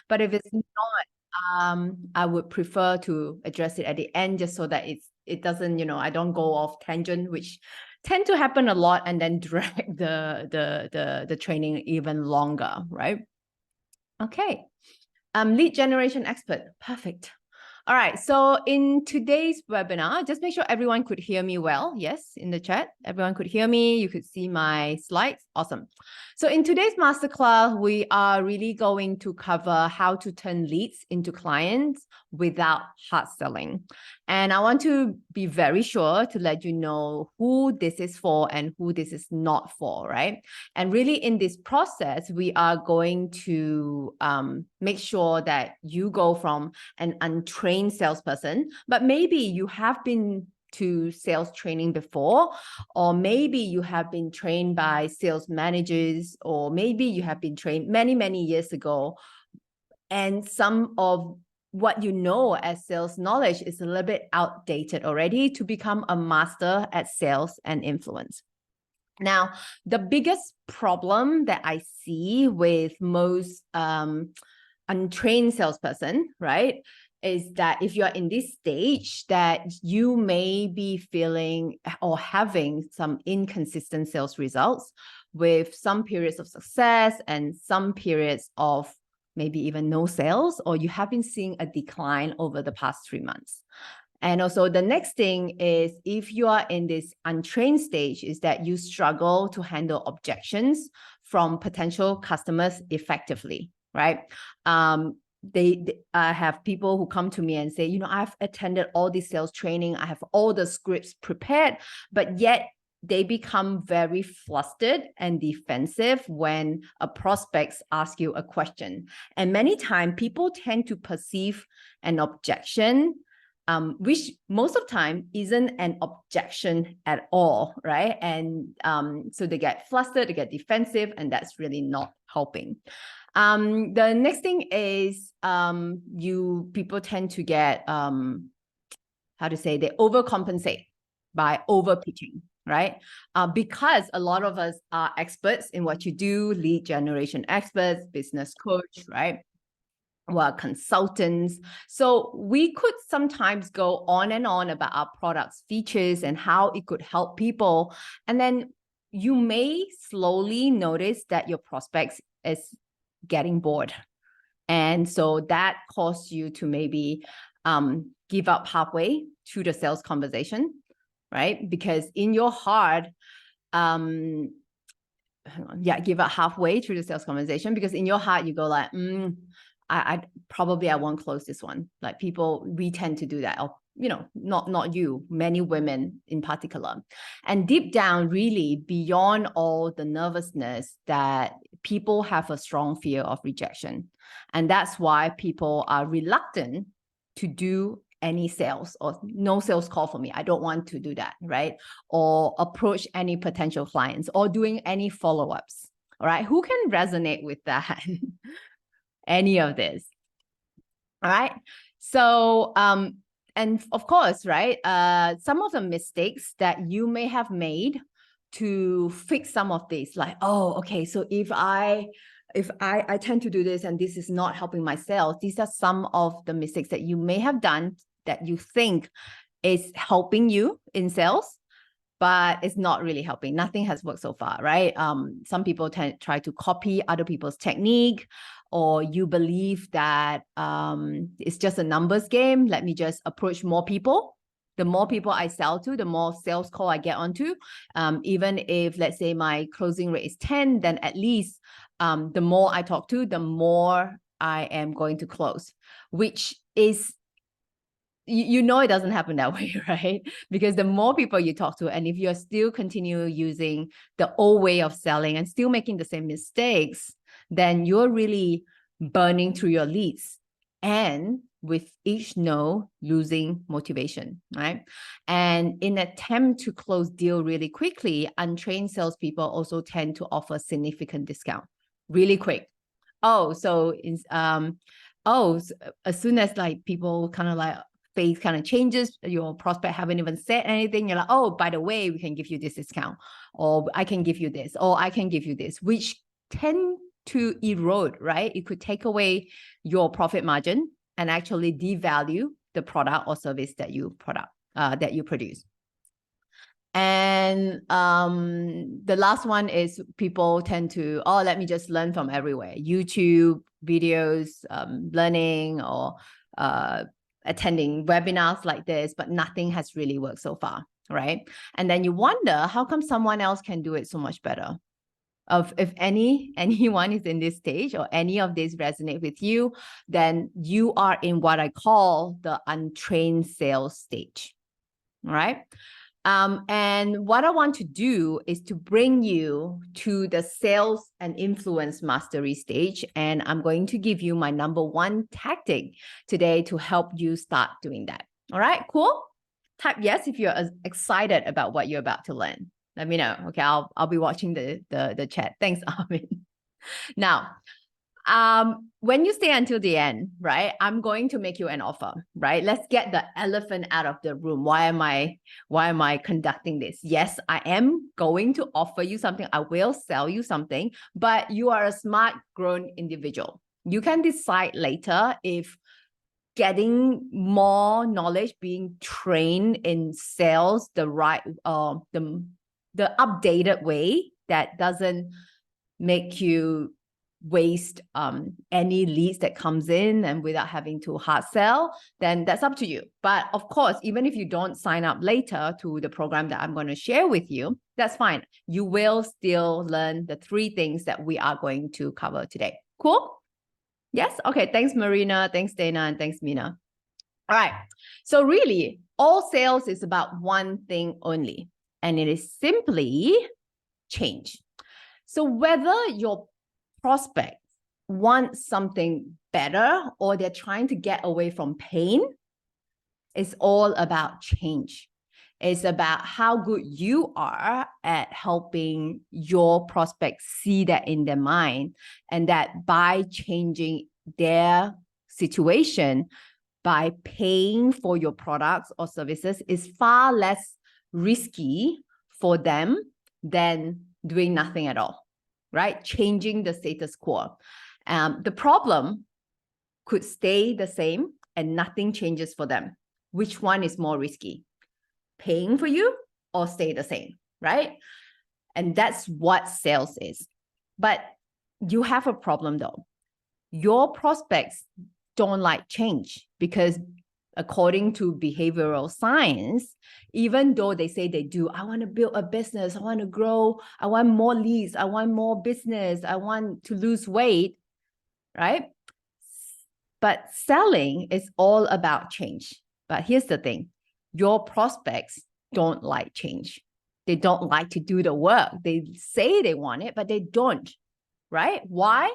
but if it's not, I would prefer to address it at the end just so that it doesn't, I don't go off tangent, which tend to happen a lot and then drag the training even longer, right? Okay. Lead generation expert. Perfect. All right. So in today's webinar, just make sure everyone could hear me well. Yes, in the chat, everyone could hear me. You could see my slides. Awesome. So in today's masterclass, we are really going to cover how to turn leads into clients without hard selling. And I want to be very sure to let you know who this is for and who this is not for, right? And really in this process, we are going to make sure that you go from an untrained salesperson, but maybe you have been to sales training before, or maybe you have been trained by sales managers, or maybe you have been trained many, many years ago. And some of what you know as sales knowledge is a little bit outdated already to become a master at sales and influence. Now, the biggest problem that I see with most untrained salesperson, right, is that if you're in this stage that you may be feeling or having some inconsistent sales results with some periods of success and some periods of maybe even no sales, or you have been seeing a decline over the past 3 months. And also the next thing is if you are in this untrained stage is that you struggle to handle objections from potential customers effectively, right? I have people who come to me and say, I've attended all this sales training. I have all the scripts prepared, but yet they become very flustered and defensive when a prospect asks you a question. And many times people tend to perceive an objection, which most of the time isn't an objection at all, right? And so they get flustered, they get defensive, and that's really not helping. The next thing is people tend to get, they overcompensate by over pitching, right? Because a lot of us are experts in what you do, lead generation experts, business coach, right? Well, consultants. So we could sometimes go on and on about our products, features, and how it could help people. And then you may slowly notice that your prospects is getting bored. And so that caused you to maybe give up halfway through the sales conversation, right? Because in your heart, give up halfway through the sales conversation, because in your heart, you go like, I won't close this one. Like we tend to do that. Or, not you, many women in particular. And deep down, really beyond all the nervousness, that people have a strong fear of rejection. And that's why people are reluctant to do any sales or no sales call for me. I don't want to do that, right? Or approach any potential clients or doing any follow-ups. All right. Who can resonate with that? Any of this. All right. So, and of course, right, some of the mistakes that you may have made to fix some of these, like, oh, okay, so if I tend to do this and this is not helping my sales, these are some of the mistakes that you may have done that you think is helping you in sales, but it's not really helping. Nothing has worked so far, right? Some people try to copy other people's technique, or you believe that it's just a numbers game. Let me just approach more people. The more people I sell to, the more sales call I get onto. Even if, let's say, my closing rate is 10, then at least the more I talk to, the more I am going to close, which is, it doesn't happen that way, right? Because the more people you talk to, and if you're still continue using the old way of selling and still making the same mistakes, then you're really burning through your leads. And with each no, losing motivation, right? And in an attempt to close deal really quickly, untrained salespeople also tend to offer significant discount really quick. As soon as like people kind of like face kind of changes, your prospect haven't even said anything, you're like, oh, by the way, we can give you this discount, or I can give you this, or I can give you this, which tend to erode, right? It could take away your profit margin and actually devalue the product or service that you produce. And the last one is people tend to, oh, let me just learn from everywhere. YouTube videos, learning, or attending webinars like this, but nothing has really worked so far, right? And then you wonder, how come someone else can do it so much better? If anyone is in this stage or any of these resonate with you, then you are in what I call the untrained sales stage, all right? And what I want to do is to bring you to the sales and influence mastery stage. And I'm going to give you my number one tactic today to help you start doing that. All right, cool? Type yes if you're excited about what you're about to learn. Let me know. Okay, I'll be watching the chat. Thanks, Arvin. Now, when you stay until the end, right, I'm going to make you an offer, right? Let's get the elephant out of the room. Why am I conducting this? Yes, I am going to offer you something. I will sell you something, but you are a smart, grown individual. You can decide later if getting more knowledge, being trained in sales the right, the updated way that doesn't make you waste any leads that comes in and without having to hard sell, then that's up to you. But of course, even if you don't sign up later to the program that I'm going to share with you, that's fine. You will still learn the 3 things that we are going to cover today. Cool? Yes? Okay. Thanks, Marina. Thanks, Dana. And thanks, Mina. All right. So really, all sales is about one thing only, and it is simply change. So whether your prospects want something better or they're trying to get away from pain, it's all about change. It's about how good you are at helping your prospects see that in their mind, and that by changing their situation, by paying for your products or services, is far less risky for them than doing nothing at all, right? Changing the status quo. The problem could stay the same and nothing changes for them. Which one is more risky? Paying for you or stay the same, right? And that's what sales is. But you have a problem though. Your prospects don't like change because according to behavioral science, even though they say they do, I want to build a business, I want to grow, I want more leads, I want more business, I want to lose weight, right? But selling is all about change. But here's the thing, your prospects don't like change. They don't like to do the work. They say they want it, but they don't, right? Why?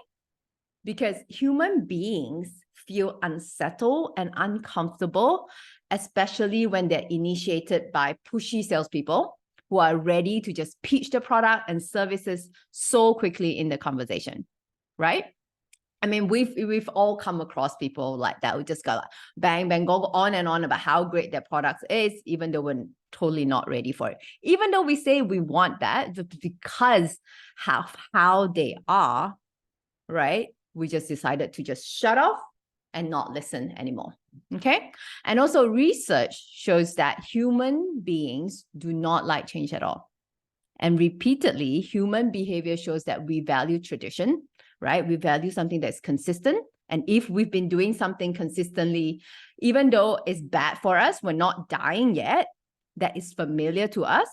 Because human beings feel unsettled and uncomfortable, especially when they're initiated by pushy salespeople who are ready to just pitch the product and services so quickly in the conversation, right? I mean, we've all come across people like that who just got like bang, bang, go on and on about how great their product is, even though we're totally not ready for it. Even though we say we want that, because how they are, right? We just decided to just shut off and not listen anymore, okay? And also research shows that human beings do not like change at all. And repeatedly, human behavior shows that we value tradition, right? We value something that's consistent. And if we've been doing something consistently, even though it's bad for us, we're not dying yet, that is familiar to us,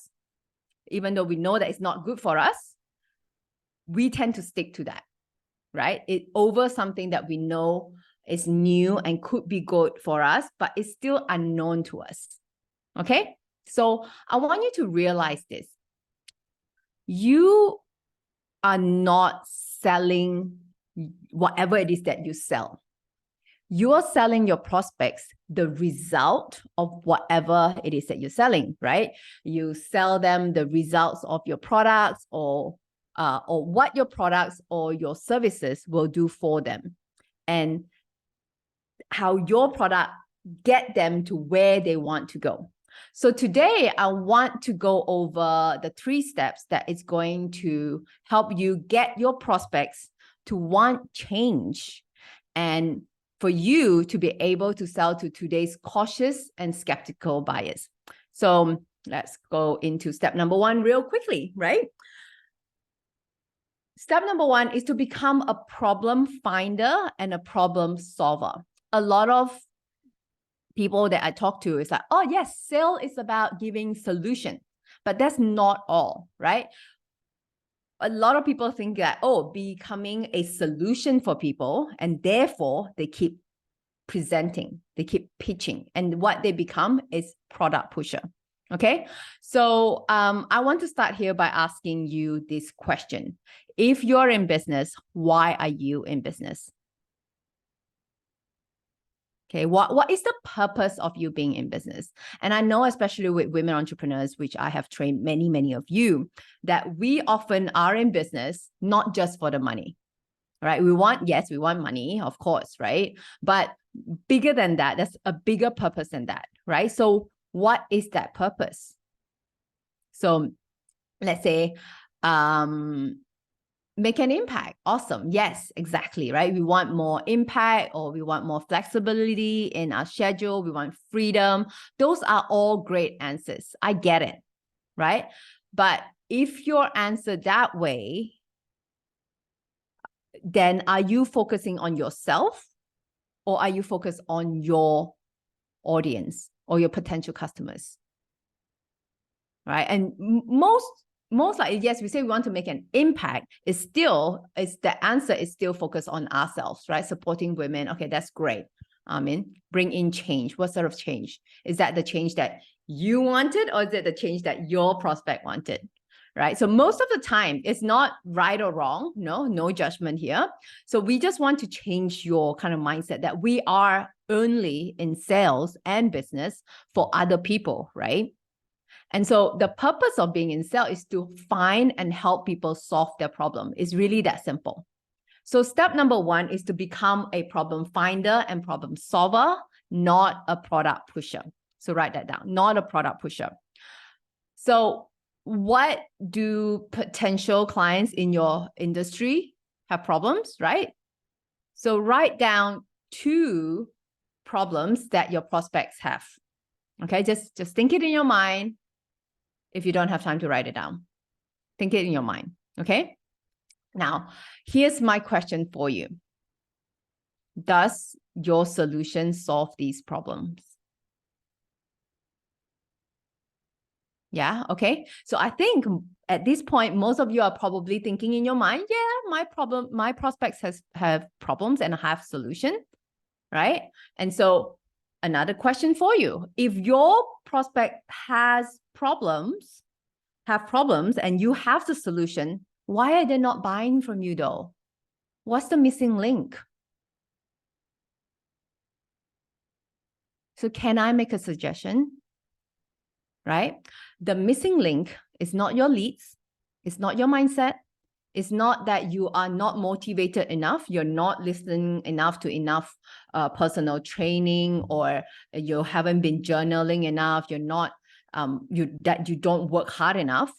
even though we know that it's not good for us, we tend to stick to that, right? It over something that we know is new and could be good for us, but it's still unknown to us, okay? So I want you to realize this. You are not selling whatever it is that you sell. You are selling your prospects the result of whatever it is that you're selling, right? You sell them the results of your products or what your products or your services will do for them, and how your product get them to where they want to go. So today, I want to go over the 3 steps that is going to help you get your prospects to want change and for you to be able to sell to today's cautious and skeptical buyers. So let's go into step number 1 real quickly, right? Step number 1 is to become a problem finder and a problem solver. A lot of people that I talk to is like, oh yes, sale is about giving solution, but that's not all, right? A lot of people think that, oh, becoming a solution for people, and therefore they keep presenting, they keep pitching, and what they become is product pusher. Okay, so I want to start here by asking you this question. If you're in business, why are you in business? Okay, what is the purpose of you being in business? And I know, especially with women entrepreneurs, which I have trained many of you, that we often are in business not just for the money, right? We want money, of course, right? But bigger than that, there's a bigger purpose than that, right? So what is that purpose? So let's say, make an impact. Awesome. Yes, exactly, right? We want more impact, or we want more flexibility in our schedule. We want freedom. Those are all great answers. I get it, right? But if your answer that way, then are you focusing on yourself, or are you focused on your audience or your potential customers? Right? And most likely, yes, we say we want to make an impact. The answer is still focused on ourselves, right? Supporting women. Okay, that's great. Bring in change. What sort of change? Is that the change that you wanted, or is it the change that your prospect wanted? Right? So most of the time, it's not right or wrong. No judgment here. So we just want to change your kind of mindset that we are only in sales and business for other people, right? And so the purpose of being in sales is to find and help people solve their problem. It's really that simple. So step number 1 is to become a problem finder and problem solver, not a product pusher. So write that down, not a product pusher. So what do potential clients in your industry have problems, right? So write down 2 problems that your prospects have. Okay, just think it in your mind. If you don't have time to write it down, think it in your mind. Okay. Now, here's my question for you. Does your solution solve these problems? Yeah. Okay. So I think at this point, most of you are probably thinking in your mind, yeah, my prospects have problems and have solution, right? And so another question for you, if your prospect have problems and you have the solution, why are they not buying from you though? What's the missing link? So can I make a suggestion? Right? The missing link is not your leads. It's not your mindset. It's not that you are not motivated enough. You're not listening enough to enough personal training, or you haven't been journaling enough. You're not, you don't work hard enough.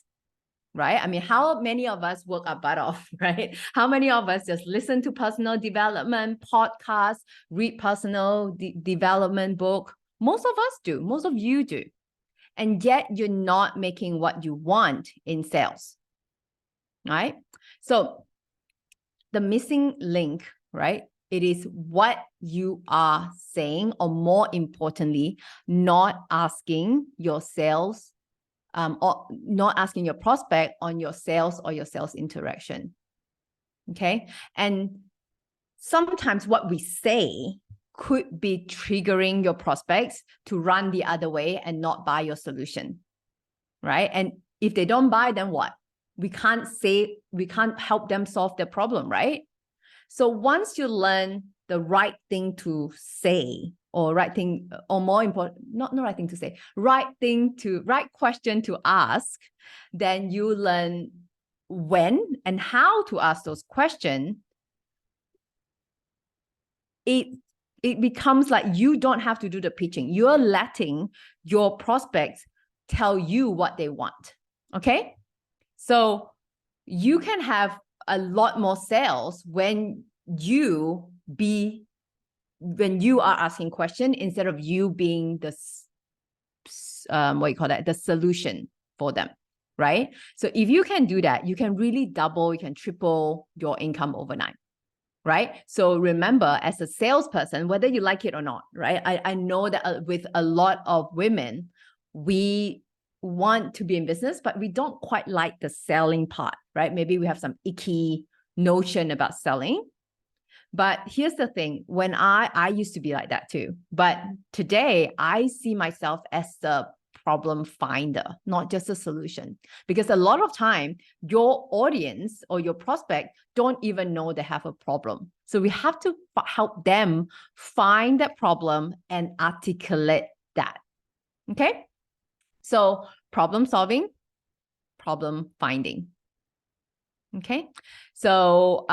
Right? I mean, how many of us work our butt off, right? How many of us just listen to personal development podcasts, read personal development book? Most of us do. Most of you do. And yet you're not making what you want in sales, right? So the missing link, right? It is what you are saying, or more importantly, not asking your sales or not asking your prospect on your sales or your sales interaction. Okay. And sometimes what we say could be triggering your prospects to run the other way and not buy your solution. Right. And if they don't buy, then what? We can't help them solve their problem, right? So once you learn the right thing to say, or right thing, or more important, not right thing to say, right question to ask, then you learn when and how to ask those questions. It becomes like you don't have to do the pitching. You're letting your prospects tell you what they want. Okay. So you can have a lot more sales when you are asking question instead of you being the the solution for them, right? So if you can do that, you can really double, you can triple your income overnight, right? So remember, as a salesperson, whether you like it or not, right? I know that with a lot of women, we want to be in business, but we don't quite like the selling part, right? Maybe we have some icky notion about selling. But here's the thing, when I used to be like that too, but today I see myself as the problem finder, not just a solution. Because a lot of time, your audience or your prospect don't even know they have a problem. So we have to help them find that problem and articulate that. Okay? So problem solving, problem finding. Okay? So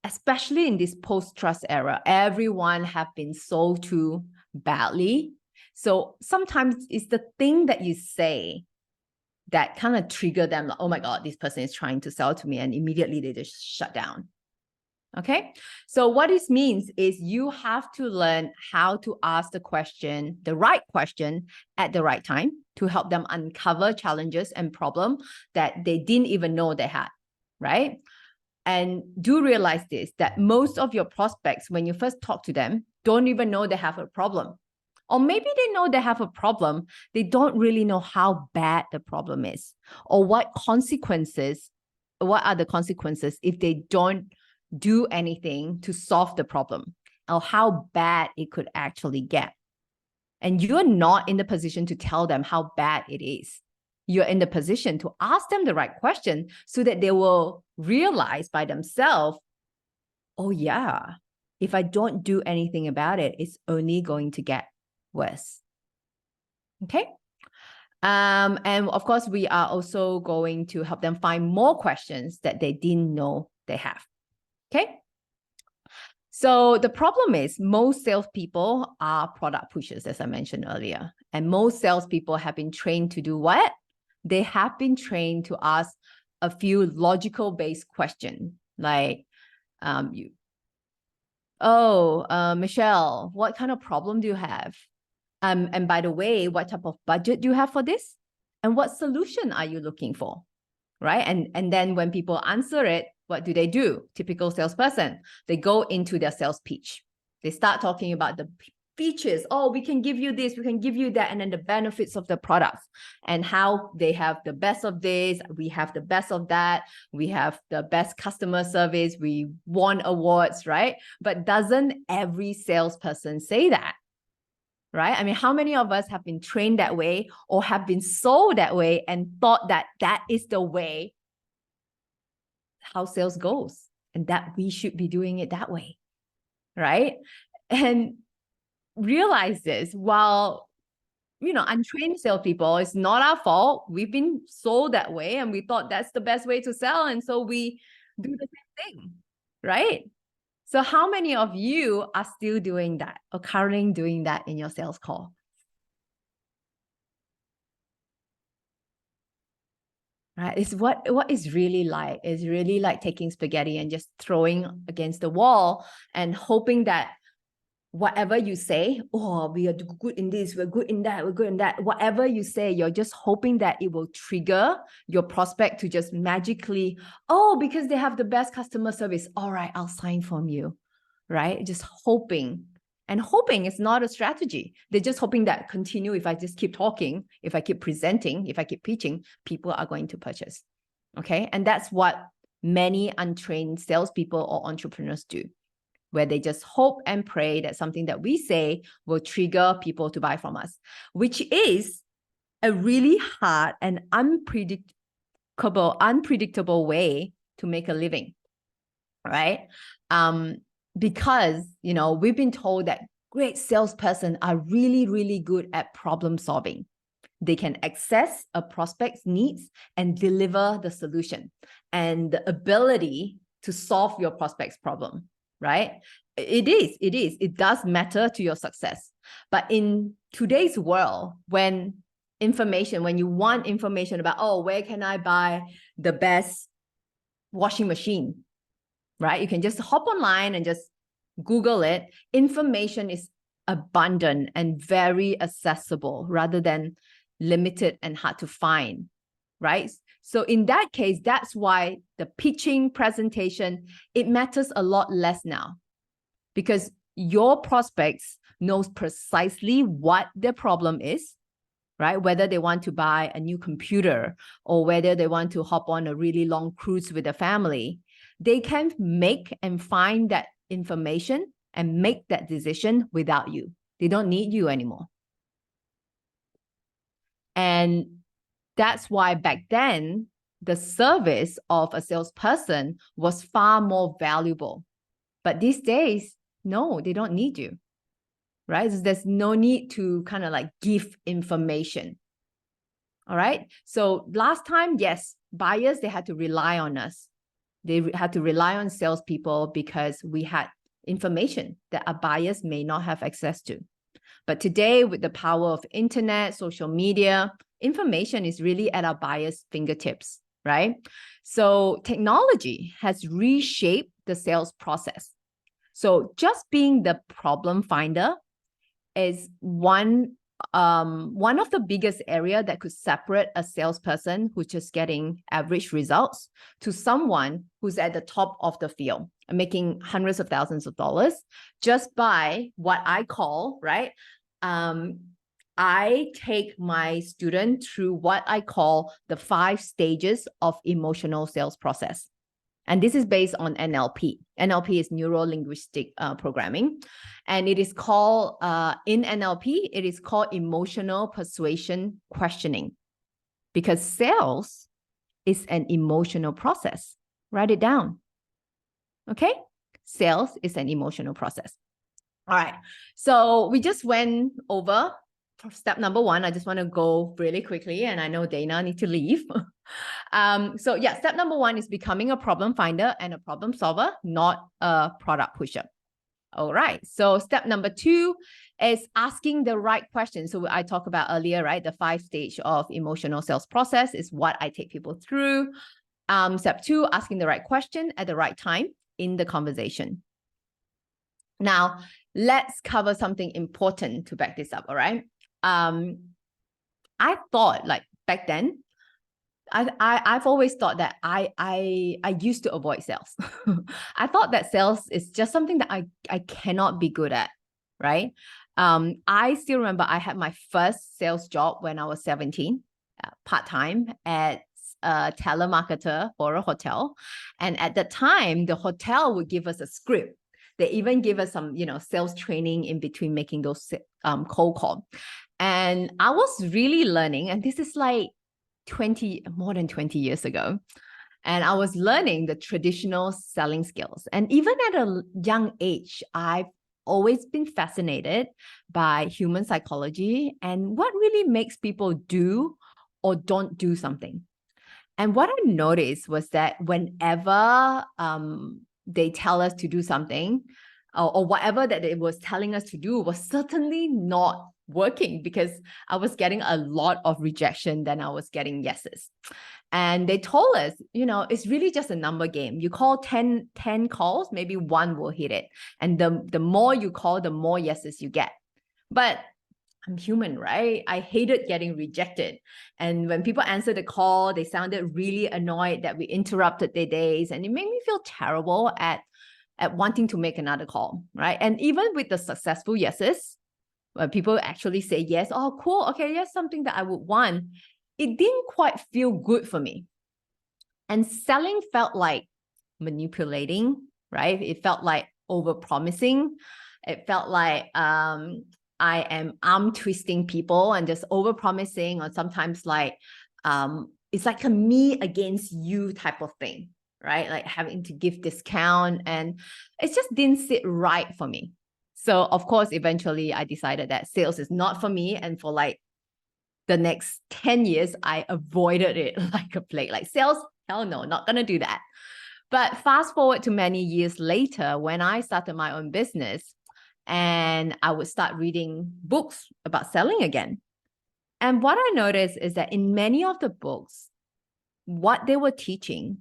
especially in this post-trust era, everyone have been sold to badly. So sometimes it's the thing that you say that kind of trigger them, like, oh my God, this person is trying to sell to me, and immediately they just shut down. Okay, so what this means is you have to learn how to ask the question, the right question at the right time to help them uncover challenges and problems that they didn't even know they had, right? And do realize this, that most of your prospects, when you first talk to them, don't even know they have a problem. Or maybe they know they have a problem, they don't really know how bad the problem is, or what are the consequences if they don't do anything to solve the problem, or how bad it could actually get. And you're not in the position to tell them how bad it is. You're in the position to ask them the right question so that they will realize by themselves, oh yeah, if I don't do anything about it, it's only going to get worse. Okay. And of course, we are also going to help them find more questions that they didn't know they have. Okay. So the problem is most salespeople are product pushers, as I mentioned earlier. And most salespeople have been trained to do what? They have been trained to ask a few logical-based questions, like, Michelle, what kind of problem do you have? And by the way, what type of budget do you have for this? And what solution are you looking for? Right? And then when people answer it, what do? Typical salesperson, they go into their sales pitch. They start talking about the features. Oh, we can give you this, we can give you that, and then the benefits of the products and how they have the best of this, we have the best of that, we have the best customer service, we won awards, right? But doesn't every salesperson say that? Right? I mean, how many of us have been trained that way or have been sold that way and thought that that is the way how sales goes and that we should be doing it that way, right? And realize this, while, untrained salespeople, it's not our fault. We've been sold that way and we thought that's the best way to sell. And so we do the same thing, right? So how many of you are still doing that or currently doing that in your sales call? Right? It's what is really like. It's really like taking spaghetti and just throwing against the wall and hoping that whatever you say, oh, we are good in this, we're good in that, we're good in that. Whatever you say, you're just hoping that it will trigger your prospect to just magically, oh, because they have the best customer service. All right, I'll sign from you, right? Just hoping. And hoping is not a strategy. They're just hoping that continue. If I just keep talking, if I keep presenting, if I keep pitching, people are going to purchase. Okay. And that's what many untrained salespeople or entrepreneurs do, where they just hope and pray that something that we say will trigger people to buy from us, which is a really hard and unpredictable way to make a living, right? Because, we've been told that great salespersons are really, really good at problem solving. They can access a prospect's needs and deliver the solution and the ability to solve your prospect's problem, right? It does matter to your success. But in today's world, when you want information about, oh, where can I buy the best washing machine, right? You can just hop online and just Google it. Information is abundant and very accessible rather than limited and hard to find, right? So in that case, that's why the pitching presentation, it matters a lot less now, because your prospects knows precisely what their problem is, right? Whether they want to buy a new computer or whether they want to hop on a really long cruise with a family, they can make and find that information and make that decision without you. They don't need you anymore. And that's why back then, the service of a salesperson was far more valuable. But these days, no, they don't need you, right? So there's no need to kind of like give information. All right. So last time, yes, buyers, they had to rely on us. They had to rely on salespeople because we had information that our buyers may not have access to. But today, with the power of internet, social media, information is really at our buyers' fingertips, right? So technology has reshaped the sales process. So just being the problem finder is one of the biggest area that could separate a salesperson who's just getting average results to someone who's at the top of the field and making hundreds of thousands of dollars just by what I call, right? I take my student through what I call the 5 stages of emotional sales process. And this is based on NLP. NLP is neuro-linguistic programming. And it is called, in NLP, it is called emotional persuasion questioning. Because sales is an emotional process. Write it down. Okay? Sales is an emotional process. All right. So we just went over step number 1. I just want to go really quickly. And I know Dana needs to leave. So yeah, step number 1 is becoming a problem finder and a problem solver, not a product pusher. All right. So step number 2 is asking the right question. So I talked about earlier, right? The 5 stage of emotional sales process is what I take people through. Step 2, asking the right question at the right time in the conversation. Now, let's cover something important to back this up. All right. I thought, like back then, I've always thought that I used to avoid sales. I thought that sales is just something that I cannot be good at, right? I still remember I had my first sales job when I was 17, part-time at a telemarketer for a hotel. And at the time, the hotel would give us a script. They even give us some, sales training in between making those cold call. And I was really learning, and this is like more than 20 years ago. And I was learning the traditional selling skills. And even at a young age, I've always been fascinated by human psychology and what really makes people do or don't do something. And what I noticed was that whenever they tell us to do something, or whatever that it was telling us to do was certainly not working, because I was getting a lot of rejection than I was getting yeses. And they told us, it's really just a number game. You call 10 calls, maybe 1 will hit it. And the more you call, the more yeses you get. But I'm human, right? I hated getting rejected. And when people answered the call, they sounded really annoyed that we interrupted their days. And it made me feel terrible at wanting to make another call, right? And even with the successful yeses, when people actually say yes, oh, cool, okay, yes, something that I would want, it didn't quite feel good for me. And selling felt like manipulating, right? It felt like over-promising. It felt like I am arm twisting people and just over-promising, or sometimes like it's like a me against you type of thing, right? Like having to give discount, and it just didn't sit right for me. So of course, eventually I decided that sales is not for me. And for like the next 10 years, I avoided it like a plague. Like sales, hell no, not going to do that. But fast forward to many years later, when I started my own business, and I would start reading books about selling again. And what I noticed is that in many of the books, what they were teaching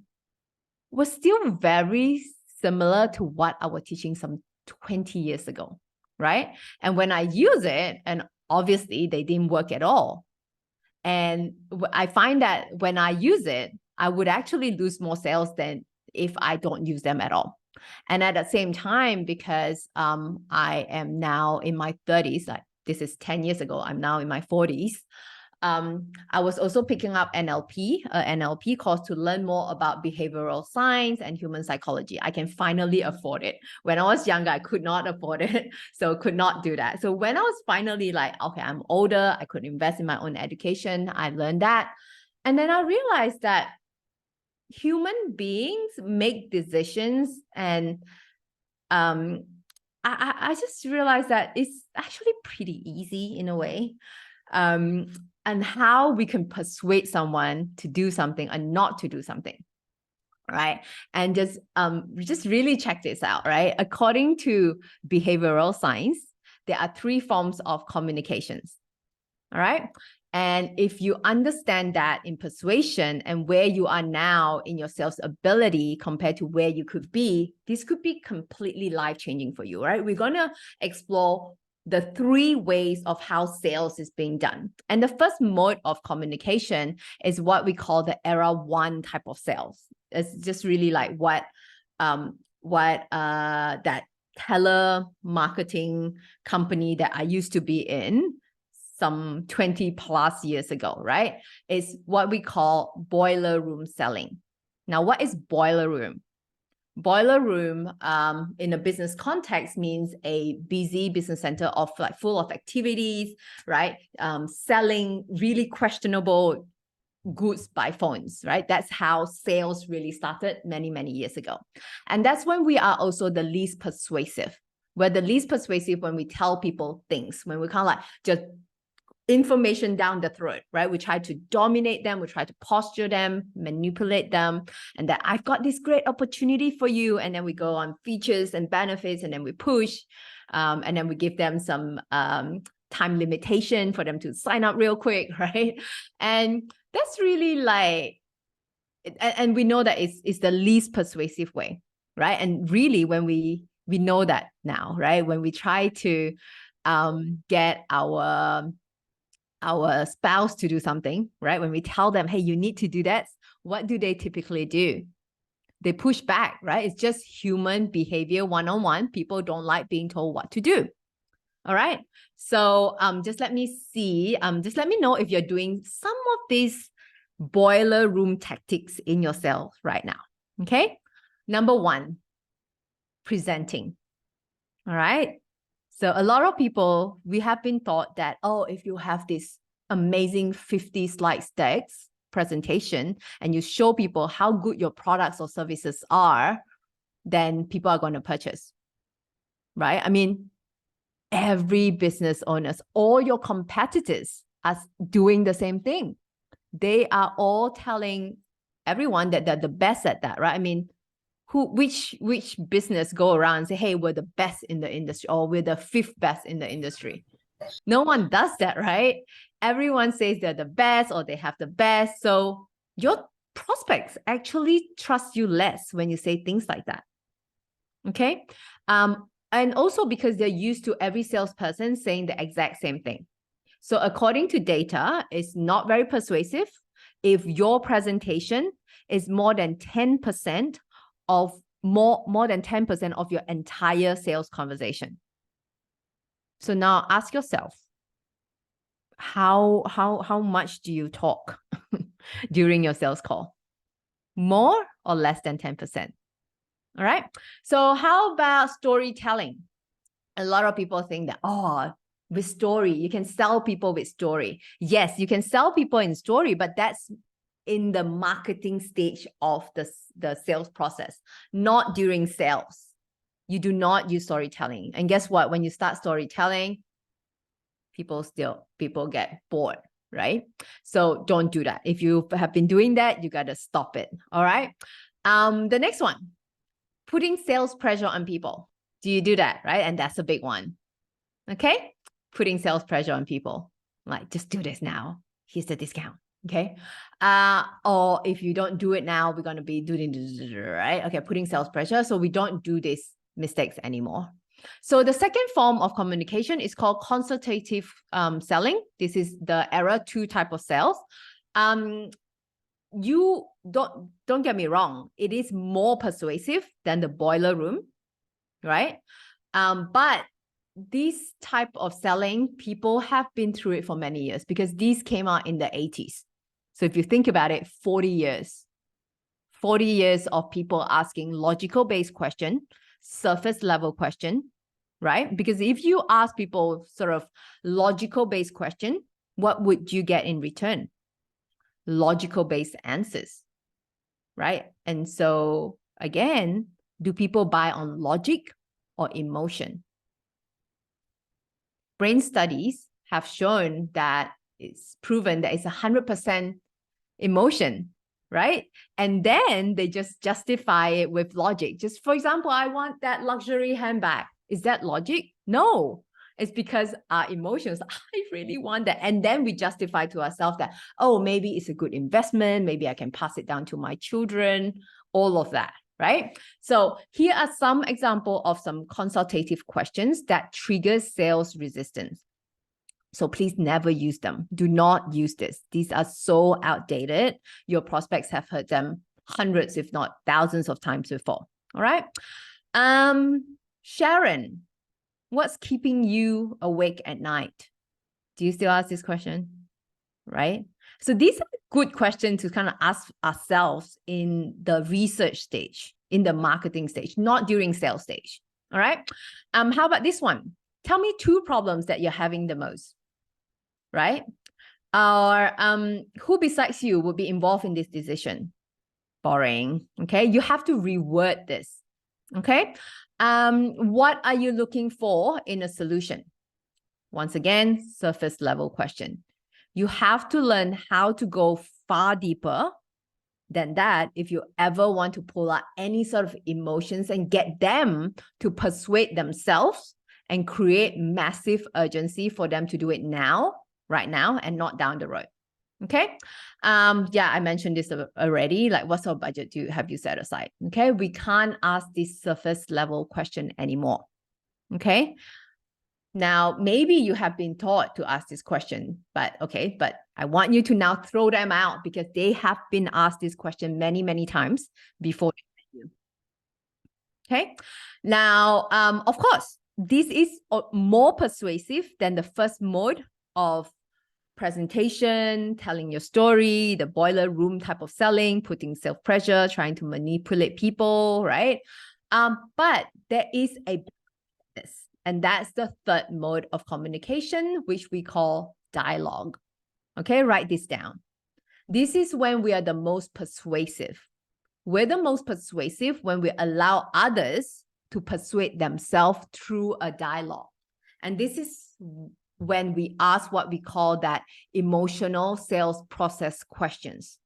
was still very similar to what I was teaching some 20 years ago, right? And when I use it, and obviously they didn't work at all. And I find that when I use it, I would actually lose more sales than if I don't use them at all. And at the same time, because I am now in my 30s, like this is 10 years ago, I'm now in my 40s. I was also picking up NLP course to learn more about behavioral science and human psychology. I can finally afford it. When I was younger, I could not afford it, so could not do that. So when I was finally like, okay, I'm older, I could invest in my own education, I learned that. And then I realized that human beings make decisions, and I just realized that it's actually pretty easy in a way. And how we can persuade someone to do something and not to do something, right? And just really check this out, right? According to behavioral science, there are 3 forms of communications, all right? And if you understand that in persuasion and where you are now in your sales ability compared to where you could be, this could be completely life-changing for you, right? We're going to explore the 3 ways of how sales is being done. And the first mode of communication is what we call the era 1 type of sales. It's just really like what that telemarketing company that I used to be in some 20 plus years ago, right? It's what we call boiler room selling. Now, what is boiler room? Boiler room in a business context means a busy business center of like full of activities, right? Selling really questionable goods by phones, right? That's how sales really started many, many years ago. And that's when we are also the least persuasive. We're the least persuasive when we tell people things, when we kind of like just information down the throat, right? We try to dominate them, we try to posture them, manipulate them, and that I've got this great opportunity for you. And then we go on features and benefits, and then we push, and then we give them some time limitation for them to sign up real quick, right? And that's really like, and we know that it's the least persuasive way, right? And really, when we know that now, right? When we try to get our spouse to do something, right? When we tell them, hey, you need to do that, what do they typically do? They push back, right? It's just human behavior one-on-one. People don't like being told what to do. All right. So just let me see. Just let me know if you're doing some of these boiler room tactics in yourself right now. Okay. Number 1, presenting. All right. So a lot of people, we have been taught that, oh, if you have this amazing 50 slide decks presentation and you show people how good your products or services are, then people are going to purchase, right? I mean, every business owners, all your competitors are doing the same thing. They are all telling everyone that they're the best at that, right? I mean, which business go around and say, hey, we're the best in the industry, or we're the 5th best in the industry? No one does that, right? Everyone says they're the best or they have the best. So your prospects actually trust you less when you say things like that. Okay. And also because they're used to every salesperson saying the exact same thing. So according to data, it's not very persuasive if your presentation is more than 10% of more than 10% of your entire sales conversation. So now ask yourself, how much do you talk during your sales call? More or less than 10%? All right. So how about storytelling? A lot of people think that, oh, with story, you can sell people with story. Yes, you can sell people in story, but that's in the marketing stage of the sales process, not during sales. You do not use storytelling. And guess what? When you start storytelling, people get bored, right? So don't do that. If you have been doing that, you got to stop it. All right. The next one, putting sales pressure on people. Do you do that? Right. And that's a big one. Okay. Putting sales pressure on people. Like, just do this now. Here's the discount. Okay. Or if you don't do it now, we're going to be doing, right? Okay, putting sales pressure. So we don't do these mistakes anymore. So the second form of communication is called consultative selling. This is the era 2 type of sales. You don't get me wrong, it is more persuasive than the boiler room, right? But this type of selling, people have been through it for many years because these came out in the 80s. So if you think about it, 40 years of people asking logical based question, surface level question, right? Because if you ask people sort of logical based question, what would you get in return? Logical based answers, right? And so again, do people buy on logic or emotion? Brain studies have shown that it's proven that it's 100% emotion, right? And then they just justify it with logic. Just for example, I want that luxury handbag. Is that logic? No. It's because our emotions, I really want that. And then we justify to ourselves that, oh, maybe it's a good investment. Maybe I can pass it down to my children, all of that, right? So here are some examples of some consultative questions that trigger sales resistance. So please never use them. Do not use this. These are so outdated. Your prospects have heard them hundreds, if not thousands of times before. All right. Sharon, what's keeping you awake at night? Do you still ask this question? Right? So these are good questions to kind of ask ourselves in the research stage, in the marketing stage, not during sales stage. All right. How about this one? Tell me 2 problems that you're having the most, right? Or who besides you would be involved in this decision? Boring. Okay. You have to reword this. Okay. What are you looking for in a solution? Once again, surface level question. You have to learn how to go far deeper than that if you ever want to pull out any sort of emotions and get them to persuade themselves and create massive urgency for them to do it now, right now, and not down the road. Okay. Yeah, I mentioned this already. Like, what sort of budget have you set aside? Okay. We can't ask this surface level question anymore. Okay. Now, maybe you have been taught to ask this question, but I want you to now throw them out because they have been asked this question many, many times before. Okay. Now, of course, this is more persuasive than the first mode of presentation, telling your story, the boiler room type of selling, putting self pressure, trying to manipulate people, right? But there is a business. And that's the third mode of communication, which we call dialogue. Okay, write this down. This is when we are the most persuasive. We're the most persuasive when we allow others to persuade themselves through a dialogue. And this is when we ask what we call that emotional sales process questions.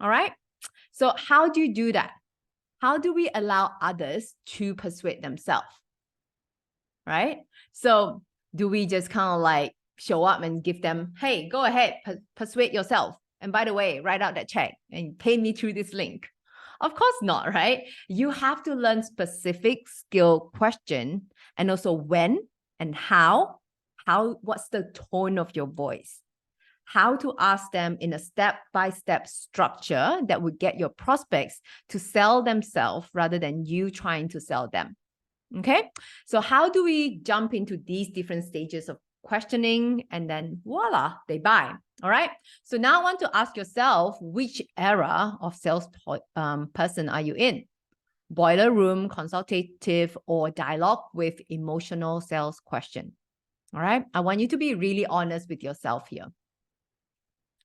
All right. So how do you do that? How do we allow others to persuade themselves? Right? So do we just kind of like show up and give them, hey, go ahead, persuade yourself. And by the way, write out that check and pay me through this link. Of course not, right? You have to learn specific skill question and also when and how, what's the tone of your voice? How to ask them in a step-by-step structure that would get your prospects to sell themselves rather than you trying to sell them. Okay, so how do we jump into these different stages of questioning and then voila, they buy? All right, so now I want to ask yourself, which era of sales person are you in? Boiler room, consultative, or dialogue with emotional sales question? All right, I want you to be really honest with yourself here.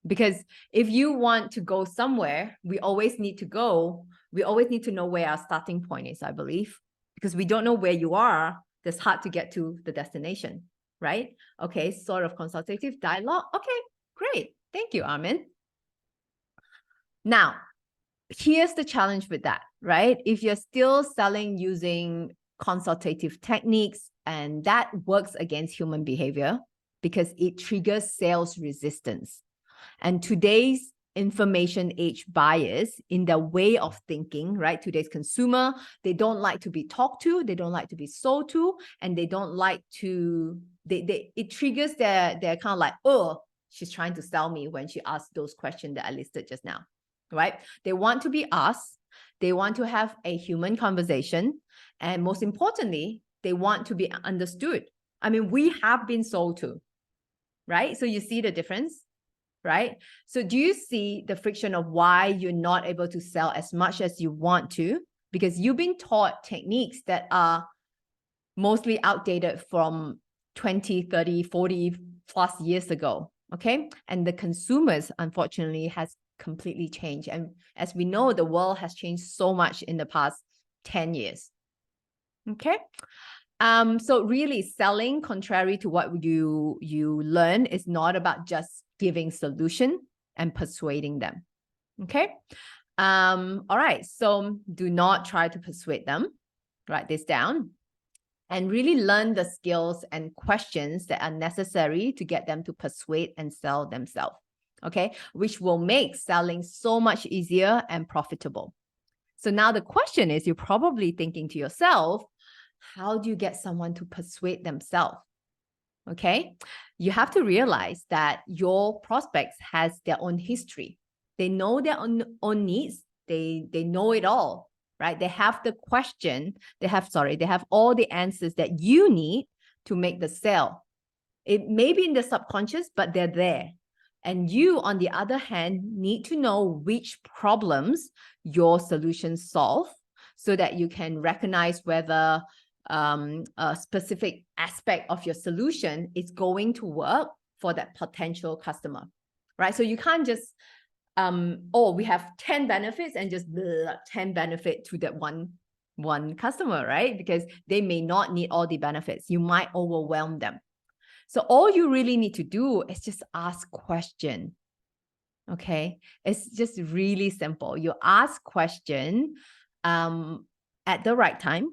Because if you want to go somewhere, we always need to know where our starting point is, I believe. Because we don't know where you are, it's hard to get to the destination, right? Okay, sort of consultative dialogue. Okay, great. Thank you, Armin. Now, here's the challenge with that, right? If you're still selling using consultative techniques, and that works against human behavior because it triggers sales resistance. And today's information age buyers in their way of thinking, right? Today's consumer, they don't like to be talked to, they don't like to be sold to, and they don't like to, it triggers their kind of like, oh, she's trying to sell me when she asks those questions that I listed just now, right? They want to be asked, they want to have a human conversation, and most importantly, they want to be understood. I mean, we have been sold to, right? So you see the difference, right? So do you see the friction of why you're not able to sell as much as you want to? Because you've been taught techniques that are mostly outdated from 20, 30, 40 plus years ago, okay? And the consumers, unfortunately, has completely changed. And as we know, the world has changed so much in the past 10 years, okay? So really selling, contrary to what you learn, is not about just giving solution and persuading them. Okay. All right. So do not try to persuade them. Write this down and really learn the skills and questions that are necessary to get them to persuade and sell themselves. Okay. Which will make selling so much easier and profitable. So now the question is, you're probably thinking to yourself, how do you get someone to persuade themselves? Okay. You have to realize that your prospects has their own history. They know their own needs. They know it all, right? They have the question. They have all the answers that you need to make the sale. It may be in the subconscious, but they're there. And you, on the other hand, need to know which problems your solutions solve so that you can recognize whether a specific aspect of your solution is going to work for that potential customer, right? So you can't just, we have 10 benefits and just 10 benefit to that one customer, right? Because they may not need all the benefits. You might overwhelm them. So all you really need to do is just ask question. Okay. It's just really simple. You ask question at the right time,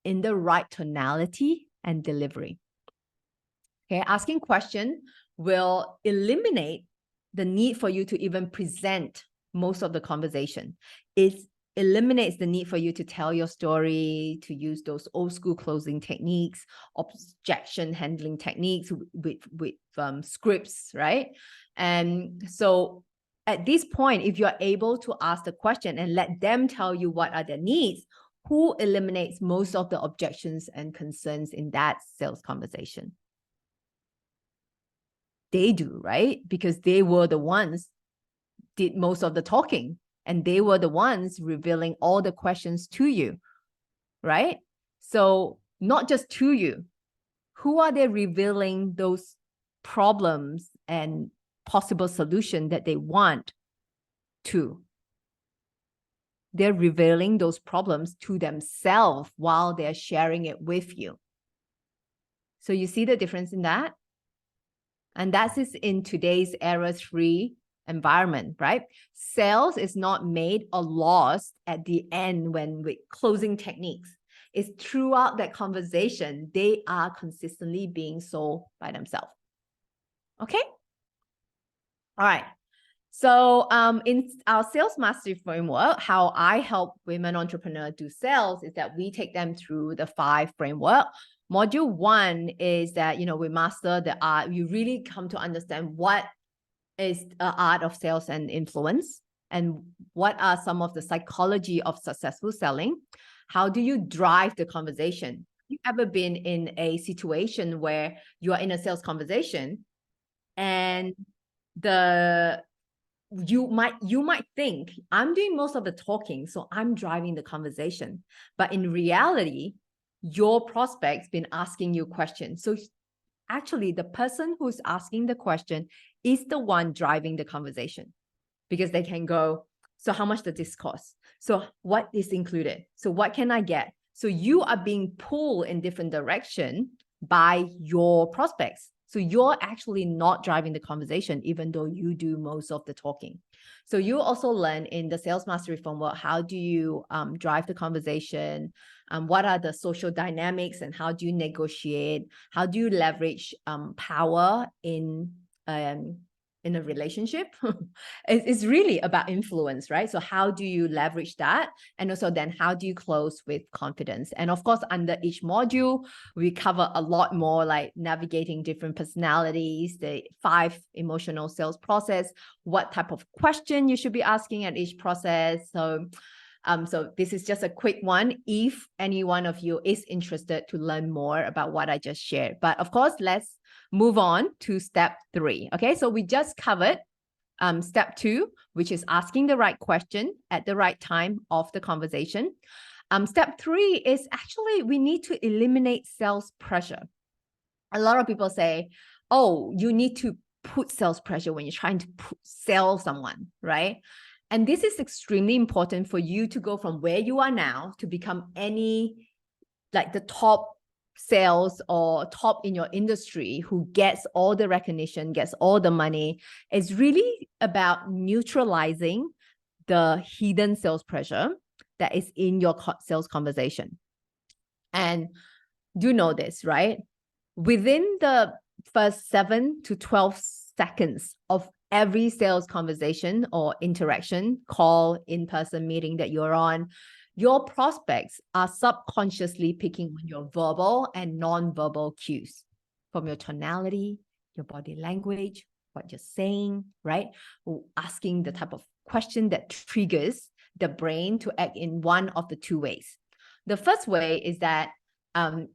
in the right tonality and delivery. Okay. Asking question will eliminate the need for you to even present most of the conversation. It eliminates the need for you to tell your story, to use those old school closing techniques, objection handling techniques with scripts, right? And so at this point, if you're able to ask the question and let them tell you what are their needs, who eliminates most of the objections and concerns in that sales conversation? They do, right? Because they were the ones did most of the talking, and they were the ones revealing all the questions to you, right? So not just to you, who are they revealing those problems and possible solution that they want to? They're revealing those problems to themselves while they're sharing it with you. So you see the difference in that? And that is in today's error-free environment, right? Sales is not made or lost at the end when with closing techniques. It's throughout that conversation, they are consistently being sold by themselves. Okay? All right. So in our sales mastery framework, how I help women entrepreneurs do sales is that we take them through the 5 framework. Module 1 is that, we master the art. You really come to understand what is the art of sales and influence, and what are some of the psychology of successful selling. How do you drive the conversation? Have you ever been in a situation where you are in a sales conversation and you might think, I'm doing most of the talking, so I'm driving the conversation. But in reality, your prospect's been asking you questions. So actually, the person who's asking the question is the one driving the conversation, because they can go, so how much does this cost? So what is included? So what can I get? So you are being pulled in different direction by your prospects. So you're actually not driving the conversation, even though you do most of the talking. So you also learn in the sales mastery framework, how do you drive the conversation? What are the social dynamics, and how do you negotiate? How do you leverage power in in a relationship. It's really about influence, right? So how do you leverage that? And also then how do you close with confidence? And of course, under each module, we cover a lot more, like navigating different personalities, the 5 emotional sales process, what type of question you should be asking at each process. So this is just a quick one if any one of you is interested to learn more about what I just shared. But of course, let's move on to step 3. Okay, so we just covered step 2, which is asking the right question at the right time of the conversation. Step 3 is actually we need to eliminate sales pressure. A lot of people say, oh, you need to put sales pressure when you're trying to sell someone, right? And this is extremely important for you to go from where you are now to become like the top sales or top in your industry who gets all the recognition, gets all the money. It's really about neutralizing the hidden sales pressure that is in your sales conversation. And do know this, right? Within the first 7 to 12 seconds of every sales conversation or interaction, call, in-person meeting that you're on, your prospects are subconsciously picking on your verbal and non-verbal cues from your tonality, your body language, what you're saying, right? Or asking the type of question that triggers the brain to act in one of the 2 ways. The first way is that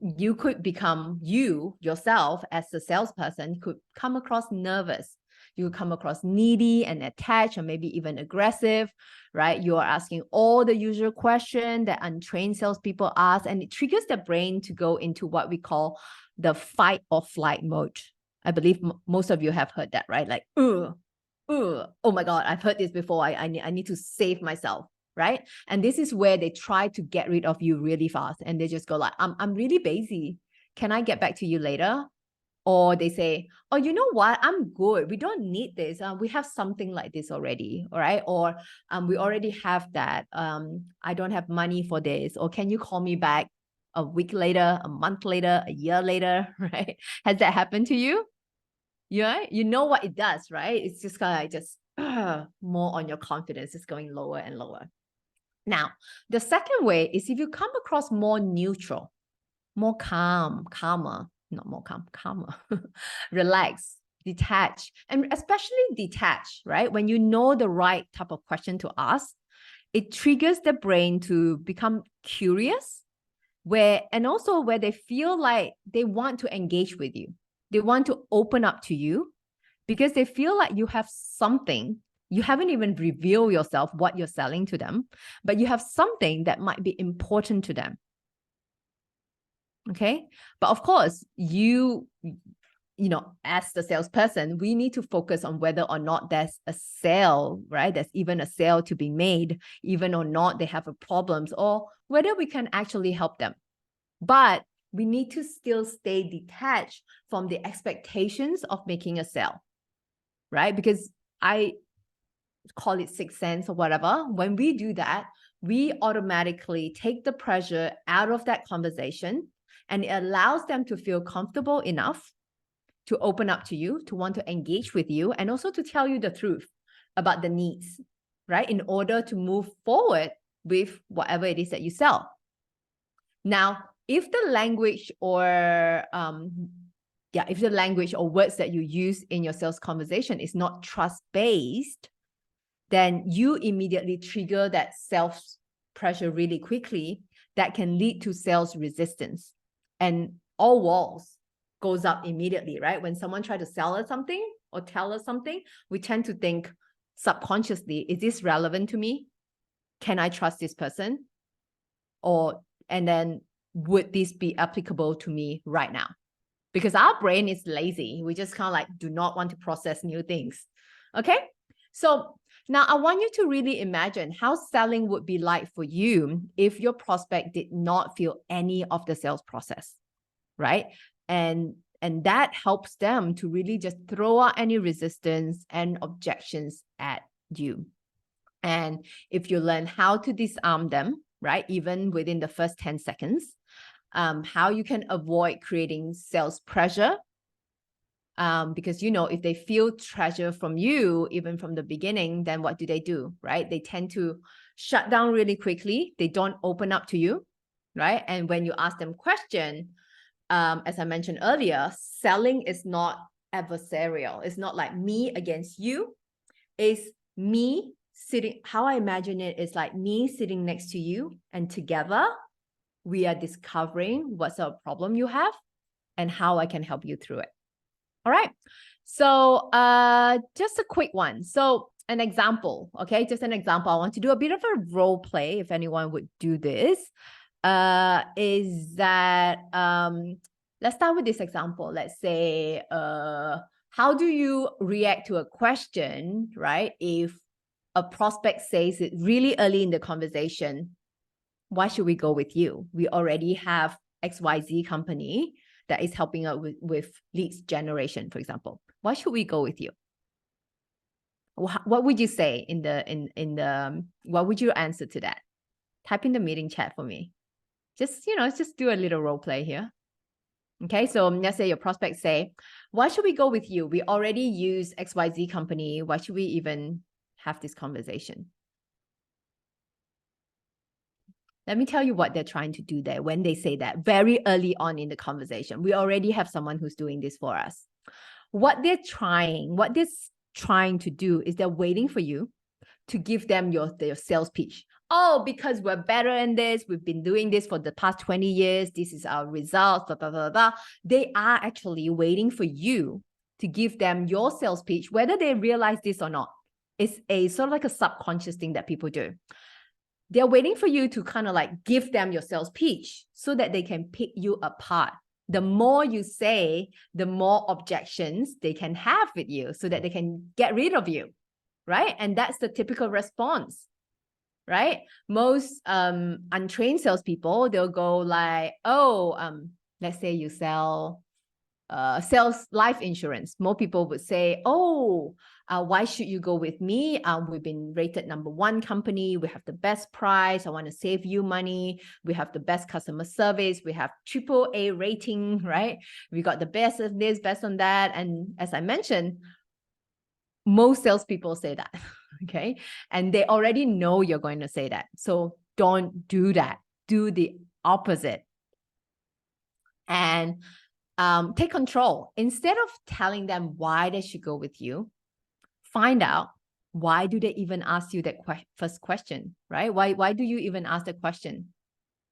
you could become yourself as a salesperson could come across nervous. You come across needy and attached or maybe even aggressive, right? You are asking all the usual questions that untrained salespeople ask, and it triggers the brain to go into what we call the fight or flight mode. I believe most of you have heard that, right? Like, oh my God, I've heard this before. I need to save myself. Right? And this is where they try to get rid of you really fast. And they just go like, I'm really busy. Can I get back to you later? Or they say, oh, you know what? I'm good. We don't need this. We have something like this already. All right. Or we already have that. I don't have money for this. Or can you call me back a week later, a month later, a year later? Right? Has that happened to you? Yeah. You know what it does, right? It's just kind of like just more on your confidence. It's going lower and lower. Now, the second way is if you come across more neutral, more calmer, not more calmer, relaxed, detached, and especially detached, right? When you know the right type of question to ask, it triggers the brain to become curious, and also where they feel like they want to engage with you. They want to open up to you because they feel like you have something. You haven't even revealed yourself, what you're selling to them, but you have something that might be important to them. Okay. But of course, you know, as the salesperson, we need to focus on whether or not there's a sale, right? There's even a sale to be made, even or not they have a problems, or whether we can actually help them. But we need to still stay detached from the expectations of making a sale, right? Because I call it sixth sense or whatever. When we do that, we automatically take the pressure out of that conversation, and it allows them to feel comfortable enough to open up to you, to want to engage with you, and also to tell you the truth about the needs, right? In order to move forward with whatever it is that you sell. Now, if the language or words that you use in your sales conversation is not trust-based, then you immediately trigger that self-pressure really quickly that can lead to sales resistance. And all walls goes up immediately, right? When someone tries to sell us something or tell us something, we tend to think subconsciously, is this relevant to me? Can I trust this person? And then would this be applicable to me right now? Because our brain is lazy. We just kind of like do not want to process new things. Okay. So now I want you to really imagine how selling would be like for you if your prospect did not feel any of the sales process, right? And that helps them to really just throw out any resistance and objections at you. And if you learn how to disarm them, right, even within the first 10 seconds, how you can avoid creating sales pressure, Because, if they feel treasure from you, even from the beginning, then what do, right? They tend to shut down really quickly. They don't open up to you, right? And when you ask them question, as I mentioned earlier, selling is not adversarial. It's not like me against you. It's me sitting, how I imagine it is like me sitting next to you, and together we are discovering what's the problem you have and how I can help you through it. All right. So just a quick one. So an example, okay? Just an example. I want to do a bit of a role play, if anyone would do this, is that, let's start with this example. Let's say, how do you react to a question, right? If a prospect says it really early in the conversation, why should we go with you? We already have XYZ company that is helping out with leads generation, for example. Why should we go with you? What would you say what would you answer to that? Type in the meeting chat for me. Just do a little role play here. Okay, so let's say your prospect say, why should we go with you? We already use XYZ company. Why should we even have this conversation? Let me tell you what they're trying to do there when they say that very early on in the conversation. We already have someone who's doing this for us. What they're trying to do is they're waiting for you to give them your sales pitch. Oh, because we're better in this. We've been doing this for the past 20 years. This is our results, blah, blah, blah, blah. They are actually waiting for you to give them your sales pitch, whether they realize this or not. It's a sort of like a subconscious thing that people do. They're waiting for you to kind of like give them your sales pitch so that they can pick you apart. The more you say, the more objections they can have with you so that they can get rid of you, right? And that's the typical response, right? Most untrained salespeople, they'll go like, oh, let's say you sell sales life insurance. More people would say, oh, why should you go with me? We've been rated #1 company. We have the best price. I want to save you money. We have the best customer service. We have AAA rating, right? We got the best of this, best on that. And as I mentioned, most salespeople say that, okay? And they already know you're going to say that. So don't do that. Do the opposite. And take control. Instead of telling them why they should go with you, find out why do they even ask you that first question, right? Why do you even ask the question?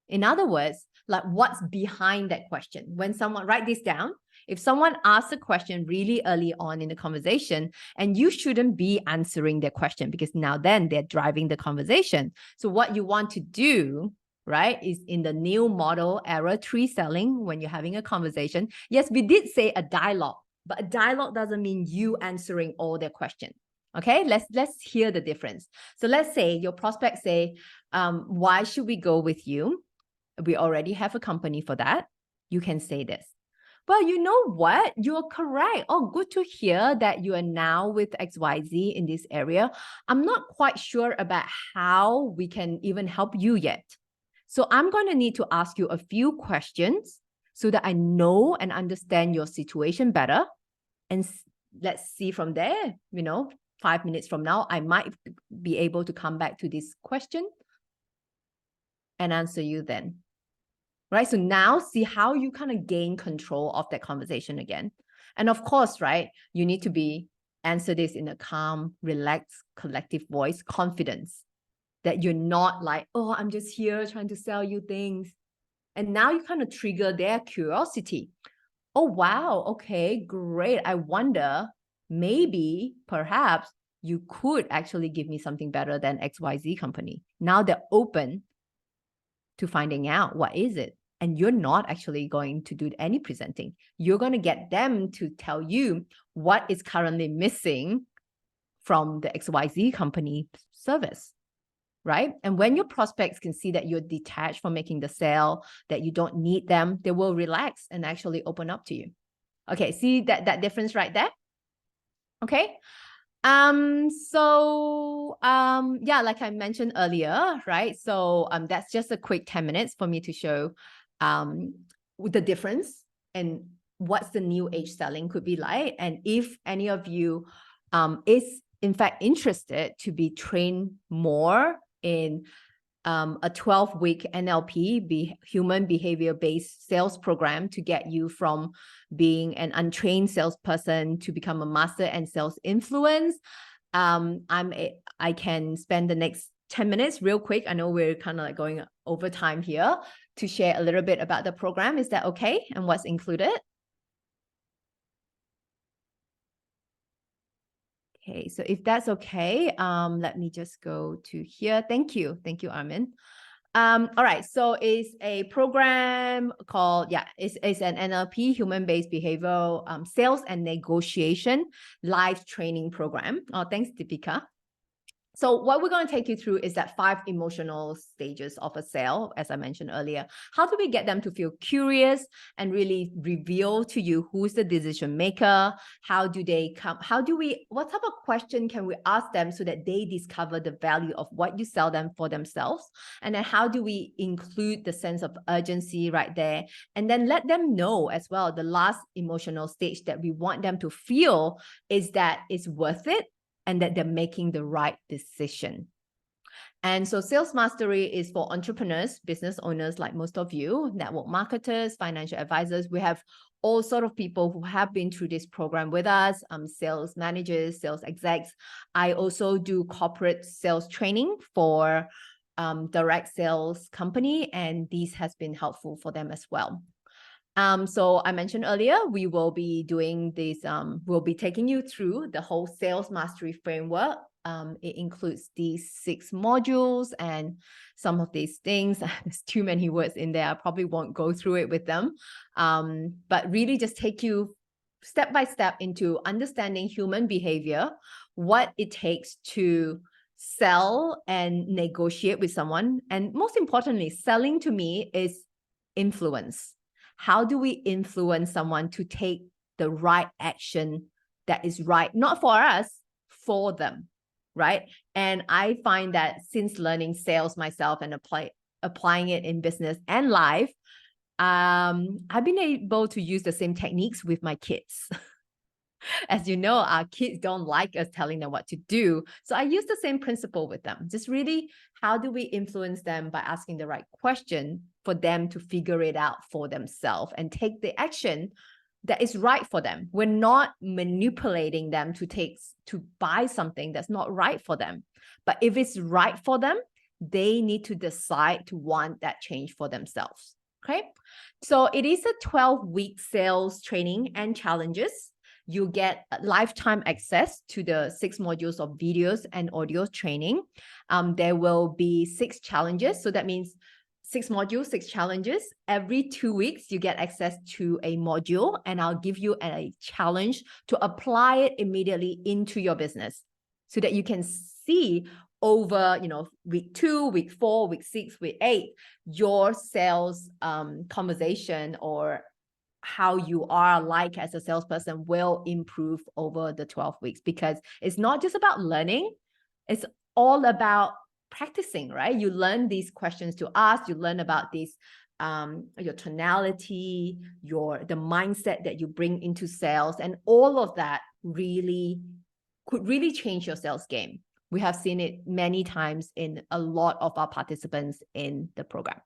In other words, like what's behind that question? When someone, write this down, if someone asks a question really early on in the conversation, and you shouldn't be answering their question because now then they're driving the conversation. So what you want to do, right, is in the new model era 3 selling, when you're having a conversation, yes, we did say a dialogue, but a dialogue doesn't mean you answering all their questions. Okay, let's hear the difference. So let's say your prospects say, why should we go with you? We already have a company for that. You can say this. Well, you know what? You're correct. Oh, good to hear that you are now with XYZ in this area. I'm not quite sure about how we can even help you yet. So I'm going to need to ask you a few questions so that I know and understand your situation better. And let's see from there, 5 minutes from now, I might be able to come back to this question and answer you then. Right? So now see how you kind of gain control of that conversation again. And of course, right, you need to answer this in a calm, relaxed, collective voice, confidence that you're not like, oh, I'm just here trying to sell you things. And now you kind of trigger their curiosity. Oh, wow. Okay, great. I wonder, maybe, perhaps you could actually give me something better than XYZ company. Now they're open to finding out what is it. And you're not actually going to do any presenting. You're going to get them to tell you what is currently missing from the XYZ company service, right? And when your prospects can see that you're detached from making the sale, that you don't need them, they will relax and actually open up to you. Okay, see that difference right there? Okay. Yeah, like I mentioned earlier, right? So that's just a quick 10 minutes for me to show the difference and what's the new age selling could be like. And if any of you is in fact interested to be trained more in a 12-week NLP, human behavior-based sales program to get you from being an untrained salesperson to become a master and sales influence, I can spend the next 10 minutes real quick. I know we're kind of like going over time here to share a little bit about the program. Is that okay? And what's included? Okay, so if that's okay, let me just go to here. Thank you, Armin. All right, so it's a program called, it's an NLP, human-based behavioral sales and negotiation live training program. Oh, thanks, Deepika. So what we're going to take you through is that 5 emotional stages of a sale, as I mentioned earlier. How do we get them to feel curious and really reveal to you who's the decision maker? How do they come? What type of question can we ask them so that they discover the value of what you sell them for themselves? And then how do we include the sense of urgency right there? And then let them know as well, the last emotional stage that we want them to feel is that it's worth it, and that they're making the right decision. And so sales mastery is for entrepreneurs, business owners like most of you, network marketers, financial advisors. We have all sort of people who have been through this program with us, sales managers, sales execs. I also do corporate sales training for direct sales company, and this has been helpful for them as well. So I mentioned earlier, we will be doing this, we'll be taking you through the whole sales mastery framework. It includes these 6 modules and some of these things. There's too many words in there. I probably won't go through it with them. But really just take you step by step into understanding human behavior, what it takes to sell and negotiate with someone. And most importantly, selling to me is influence. How do we influence someone to take the right action that is right, not for us, for them, right? And I find that since learning sales myself and applying it in business and life, I've been able to use the same techniques with my kids. As you know, our kids don't like us telling them what to do. So I use the same principle with them. Just really, how do we influence them by asking the right question for them to figure it out for themselves and take the action that is right for them? We're not manipulating them to buy something that's not right for them. But if it's right for them, they need to decide to want that change for themselves. Okay. So it is a 12-week sales training and challenges. You get lifetime access to the 6 modules of videos and audio training. There will be 6 challenges. So that means 6 modules, 6 challenges. Every 2 weeks, you get access to a module, and I'll give you a challenge to apply it immediately into your business so that you can see over, week 2, week 4, week 6, week 8, your sales conversation or how you are like as a salesperson will improve over the 12 weeks, because it's not just about learning, it's all about practicing, right? You learn these questions to ask, you learn about these your tonality, the mindset that you bring into sales, and all of that could really change your sales game. We have seen it many times in a lot of our participants in the program.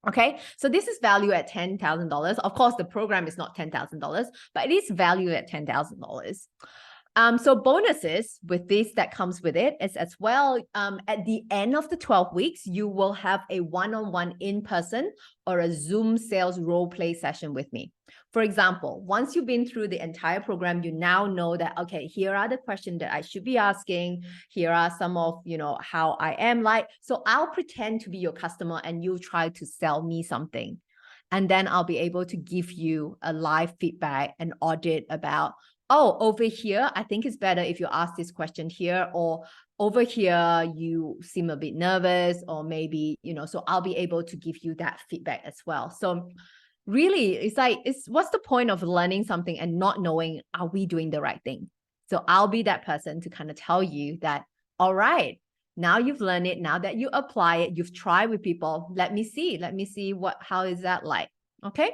Okay, so this is valued at $10,000. Of course, the program is not $10,000, but it is valued at $10,000. So bonuses with this that comes with it is as well, at the end of the 12 weeks, you will have a one-on-one in-person or a Zoom sales role play session with me. For example, once you've been through the entire program, you now know that, okay, here are the questions that I should be asking. Here are some of, how I am like. So I'll pretend to be your customer and you try to sell me something. And then I'll be able to give you a live feedback and audit about, oh, over here, I think it's better if you ask this question here, or over here, you seem a bit nervous, or maybe, so I'll be able to give you that feedback as well. So really, it's what's the point of learning something and not knowing, are we doing the right thing? So I'll be that person to kind of tell you that, all right, now you've learned it, now that you apply it, you've tried with people, let me see how is that like? Okay.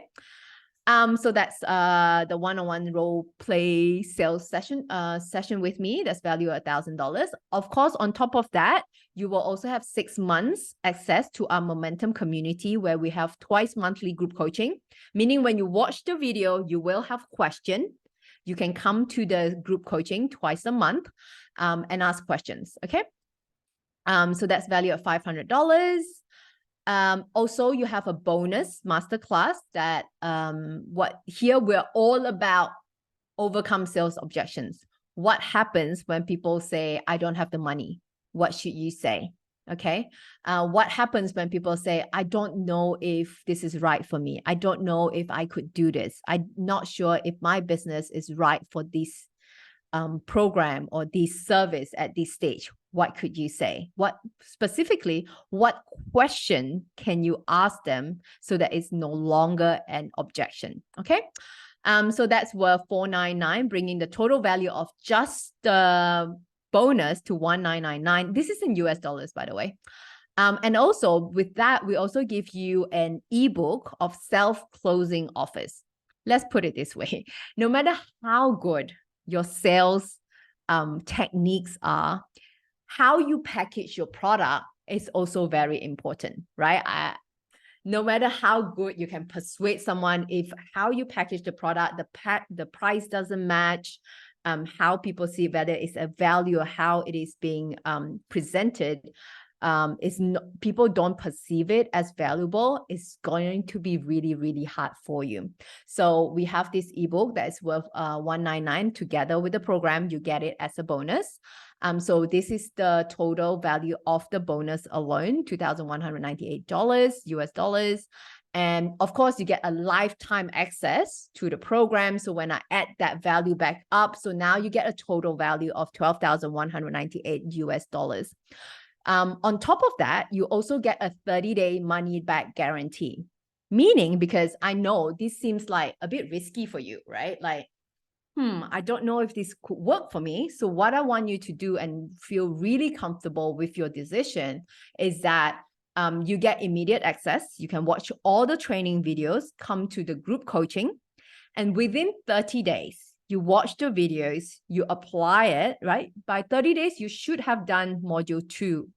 So that's the one-on-one role play sales session with me. That's valued at $1,000. Of course, on top of that, you will also have 6 months access to our momentum community where we have twice monthly group coaching, meaning when you watch the video, you will have question. You can come to the group coaching twice a month and ask questions. Okay. So that's valued at $500. Also, you have a bonus masterclass that here we're all about overcome sales objections. What happens when people say, I don't have the money? What should you say? Okay. What happens when people say, I don't know if this is right for me? I don't know if I could do this. I'm not sure if my business is right for this program or this service at this stage. What could you say? What question can you ask them so that it's no longer an objection? Okay. So that's worth $499, bringing the total value of just the bonus to $1,999. This is in US dollars, by the way. And also with that, we also give you an ebook of self-closing offers. Let's put it this way. No matter how good your sales techniques are, how you package your product is also very important, right? No matter how good you can persuade someone, if how you package the product, the price doesn't match, how people see whether it's a value or how it is being presented, people don't perceive it as valuable, it's going to be really, really hard for you. So we have this ebook that is worth $199 together with the program. You get it as a bonus. So this is the total value of the bonus alone, $2,198 US dollars. And of course, you get a lifetime access to the program. So when I add that value back up, so now you get a total value of $12,198 US dollars. On top of that, you also get a 30-day money back guarantee, meaning because I know this seems like a bit risky for you, right? Like, I don't know if this could work for me. So what I want you to do and feel really comfortable with your decision is that you get immediate access. You can watch all the training videos, come to the group coaching, and within 30 days, you watch the videos, you apply it, right? By 30 days, you should have done module 2.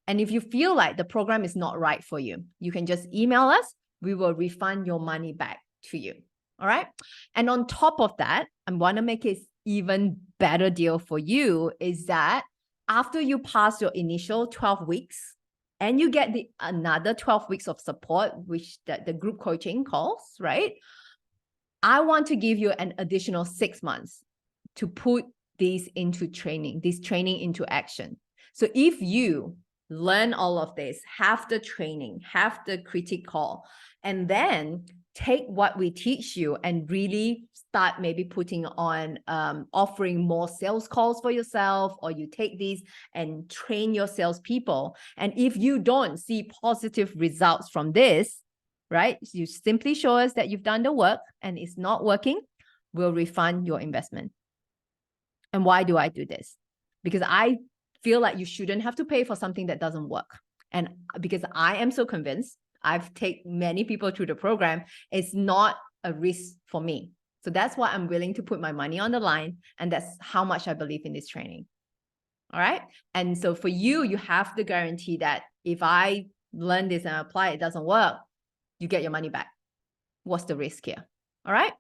And if you feel like the program is not right for you, you can just email us. We will refund your money back to you. All right. And on top of that, I want to make it even better deal for you is that after you pass your initial 12 weeks and you get another 12 weeks of support, which the group coaching calls, right? I want to give you an additional 6 months to put this training into action. So if you learn all of this, have the training, have the critique call, and then take what we teach you and really start maybe putting on offering more sales calls for yourself, or you take these and train your salespeople. And if you don't see positive results from this, right, you simply show us that you've done the work and it's not working, we'll refund your investment. And why do I do this? Because I feel like you shouldn't have to pay for something that doesn't work. And because I am so convinced, I've taken many people through the program, it's not a risk for me. So that's why I'm willing to put my money on the line. And that's how much I believe in this training. All right. And so for you, you have the guarantee that if I learn this and apply, it doesn't work, you get your money back. What's the risk here? All right.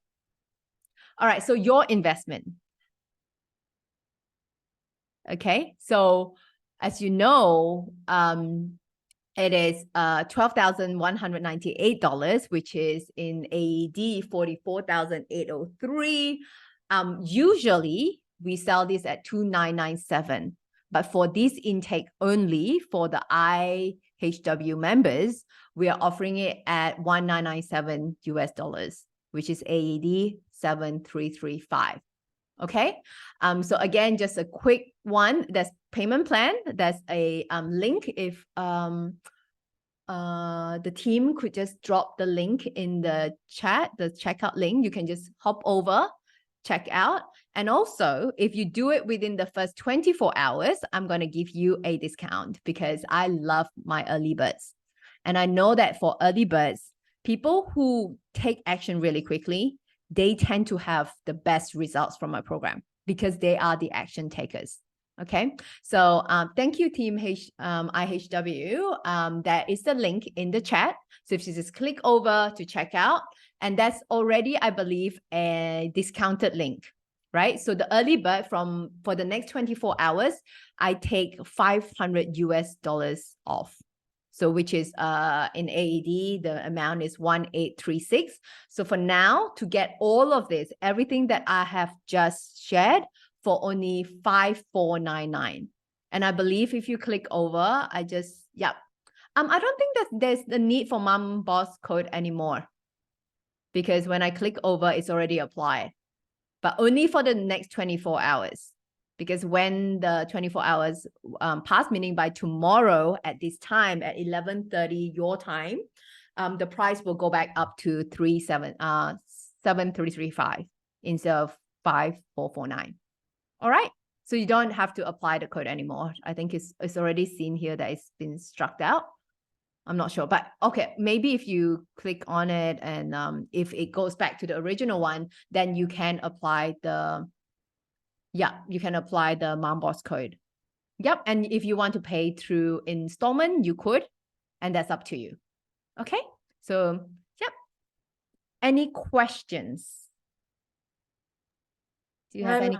All right. So your investment. Okay. So as you know, it is $12,198, which is in AED 44,803. Usually we sell this at $2,997, but for this intake only for the IHW members, we are offering it at $1,997 US dollars, which is AED 7335. Okay. So again, just a quick one. There's payment plan. There's a link. If the team could just drop the link in the chat, the checkout link, you can just hop over, check out. And also, if you do it within the first 24 hours, I'm going to give you a discount because I love my early birds. And I know that for early birds, people who take action really quickly, they tend to have the best results from my program because they are the action takers. Okay, so thank you, Team IHW. There is the link in the chat. So if you just click over to check out, and that's already, I believe, a discounted link, right? So the early bird for the next 24 hours, I take $500 off. So which is in AED, the amount is 1836. So for now, to get all of this, everything that I have just shared, for only 5499. And I believe if you click over, I don't think that there's the need for Momboss code anymore, because when I click over, it's already applied, but only for the next 24 hours. Because when the 24 hours pass, meaning by tomorrow at this time at 11:30 your time, the price will go back up to 7335 instead of 5449. All right. So you don't have to apply the code anymore. I think it's already seen here that it's been struck out. I'm not sure, but okay, maybe if you click on it and if it goes back to the original one, then you can apply the Momboss code. Yep. And if you want to pay through installment, you could, and that's up to you. Okay. So, yep. Any questions? Do you have any?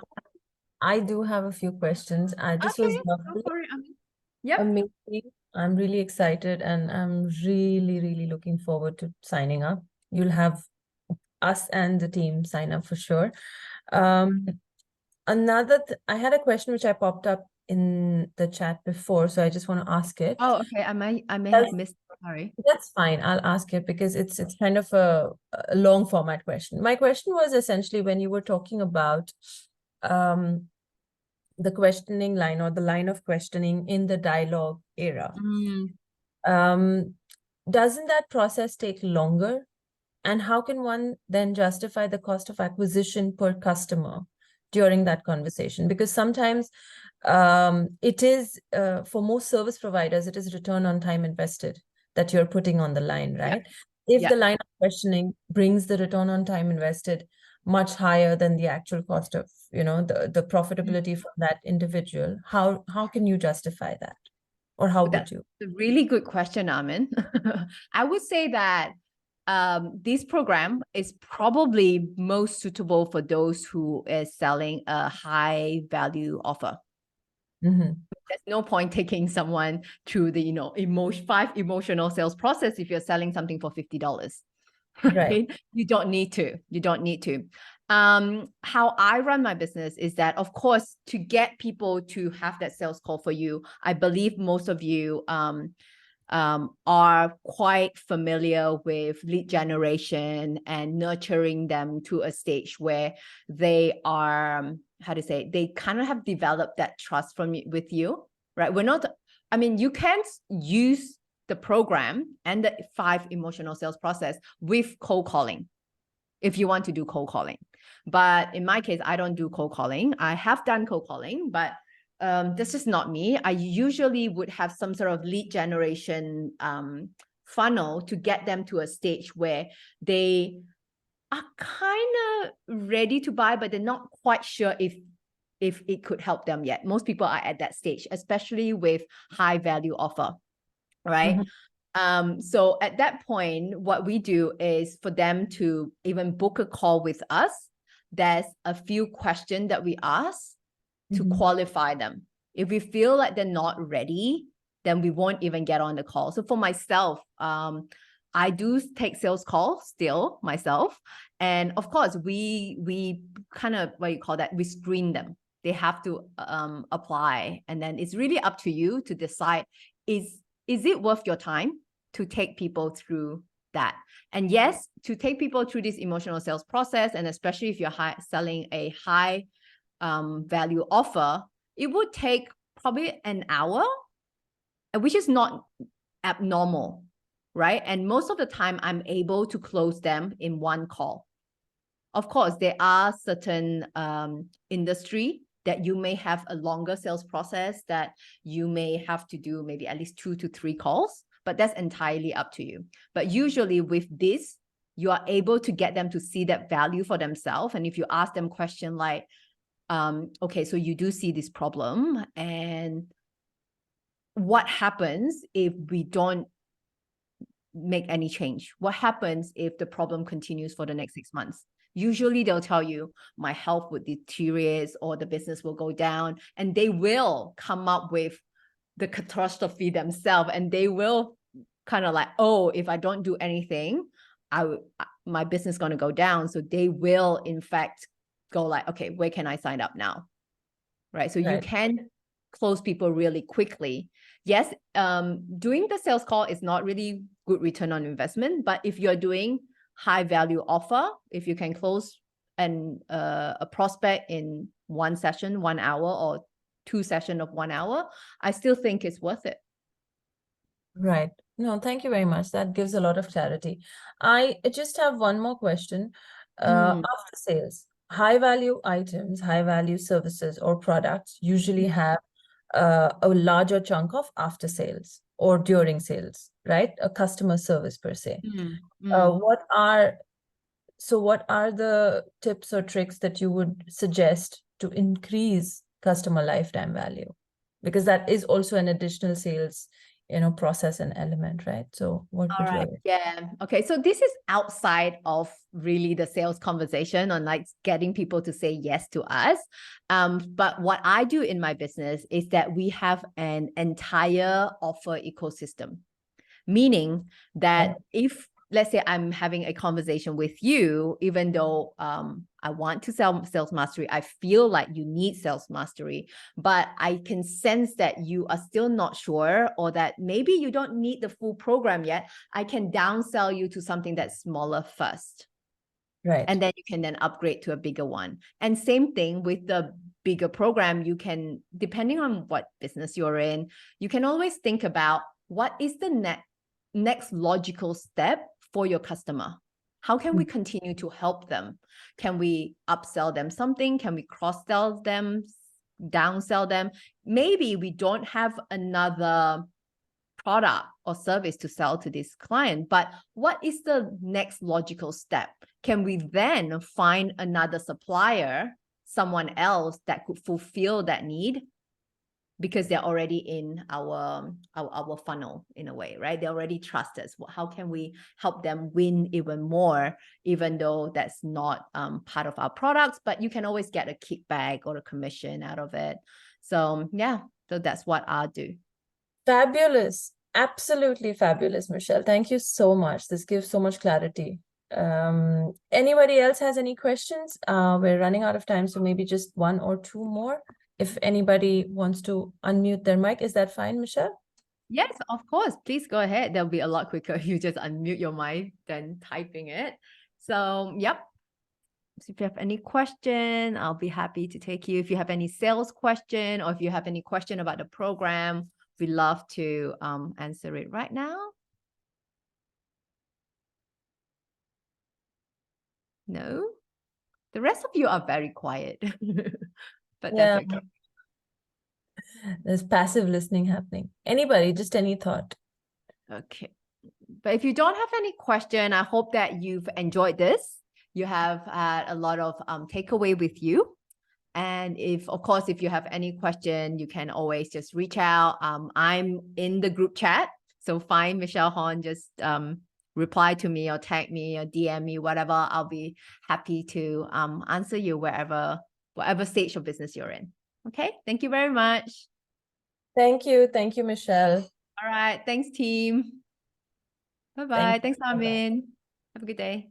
I do have a few questions. This was lovely. Yep. Amazing. I'm really excited and I'm really, really looking forward to signing up. You'll have us and the team sign up for sure. I had a question which I popped up in the chat before, so I just want to ask it. Oh, okay. I may have missed. Sorry. That's fine. I'll ask it because it's kind of a long format question. My question was essentially when you were talking about the questioning line or the line of questioning in the dialogue era. Doesn't that process take longer? And how can one then justify the cost of acquisition per customer during that conversation? Because sometimes it is, for most service providers, it is return on time invested that you're putting on the line, right? Yeah. If the line of questioning brings the return on time invested much higher than the actual cost of, the profitability for that individual, how can you justify that? Or how would you? That's a really good question, Amin. I would say that this program is probably most suitable for those who is selling a high value offer. There's no point taking someone through the, 5 emotional sales process if you're selling something for $50. Right? You don't need to. How I run my business is that, of course, to get people to have that sales call for you, I believe most of you are quite familiar with lead generation and nurturing them to a stage where they are, they kind of have developed that trust with you, right? You can't use the program and the 5 emotional sales process with cold calling if you want to do cold calling. But in my case, I don't do cold calling. I have done cold calling, but this is not me. I usually would have some sort of lead generation funnel to get them to a stage where they are kind of ready to buy, but they're not quite sure if it could help them yet. Most people are at that stage, especially with high value offer, right? So at that point, what we do is for them to even book a call with us, there's a few questions that we ask to qualify them. If we feel like they're not ready, then we won't even get on the call. So for myself, I do take sales calls still myself. And of course, we kind of, we screen them. They have to apply. And then it's really up to you to decide, is it worth your time to take people through that? And yes, to take people through this emotional sales process, and especially if you're selling a high value offer, it would take probably an hour, which is not abnormal, right? And most of the time, I'm able to close them in one call. Of course, there are certain industry that you may have a longer sales process that you may have to do maybe at least 2 to 3 calls. but that's entirely up to you. But usually with this, you are able to get them to see that value for themselves. And if you ask them question like, okay, so you do see this problem, and what happens if we don't make any change? What happens if the problem continues for the next 6 months? Usually they'll tell you my health would deteriorate or the business will go down, and they will come up with the catastrophe themselves, and they will kind of like, oh, if I don't do anything, my business is going to go down. So they will in fact go like, okay, where can I sign up now? Right. So you can close people really quickly. Yes, doing the sales call is not really good return on investment, but if you're doing high value offer, if you can close a prospect in one session, 1 hour, or 2 sessions of 1 hour, I still think it's worth it. Right. No, thank you very much. That gives a lot of clarity. I just have one more question. After sales, high value items, high value services or products usually have a larger chunk of after sales or during sales, right? A customer service per se. What are the tips or tricks that you would suggest to increase customer lifetime value? Because that is also an additional sales, process and element, right? So what would you? Yeah. Okay. So this is outside of really the sales conversation on like getting people to say yes to us. But what I do in my business is that we have an entire offer ecosystem, meaning that if, let's say I'm having a conversation with you, even though I want to sell sales mastery, I feel like you need sales mastery, but I can sense that you are still not sure, or that maybe you don't need the full program yet, I can downsell you to something that's smaller first. Right. And then you can then upgrade to a bigger one. And same thing with the bigger program, you can, depending on what business you're in, you can always think about what is the next logical step for your customer. How can we continue to help them? Can we upsell them something? Can we cross-sell them, downsell them? Maybe we don't have another product or service to sell to this client, but what is the next logical step? Can we then find another supplier, someone else that could fulfill that need? Because they're already in our funnel in a way, right? They already trust us. How can we help them win even more, even though that's not part of our products, but you can always get a kickback or a commission out of it. So yeah, so that's what I do. Fabulous. Absolutely fabulous, Michelle. Thank you so much. This gives so much clarity. Anybody else has any questions? We're running out of time, so maybe just 1 or 2 more. If anybody wants to unmute their mic, is that fine, Michelle? Yes, of course. Please go ahead. That'll be a lot quicker if you just unmute your mic than typing it. So, yep. So if you have any question, I'll be happy to take you. If you have any sales question, or if you have any question about the program, we'd love to answer it right now. No? The rest of you are very quiet. But that's okay. There's passive listening happening. Anybody, just any thought? Okay. But if you don't have any question, I hope that you've enjoyed this. You have had a lot of takeaway with you. And of course, if you have any question, you can always just reach out. I'm in the group chat. So find Michelle Horn, just reply to me or tag me or DM me, whatever. I'll be happy to answer you whatever stage of business you're in. Okay. Thank you very much. Thank you. Thank you, Michelle. All right. Thanks, team. Bye-bye. Thanks, Armin. Have a good day.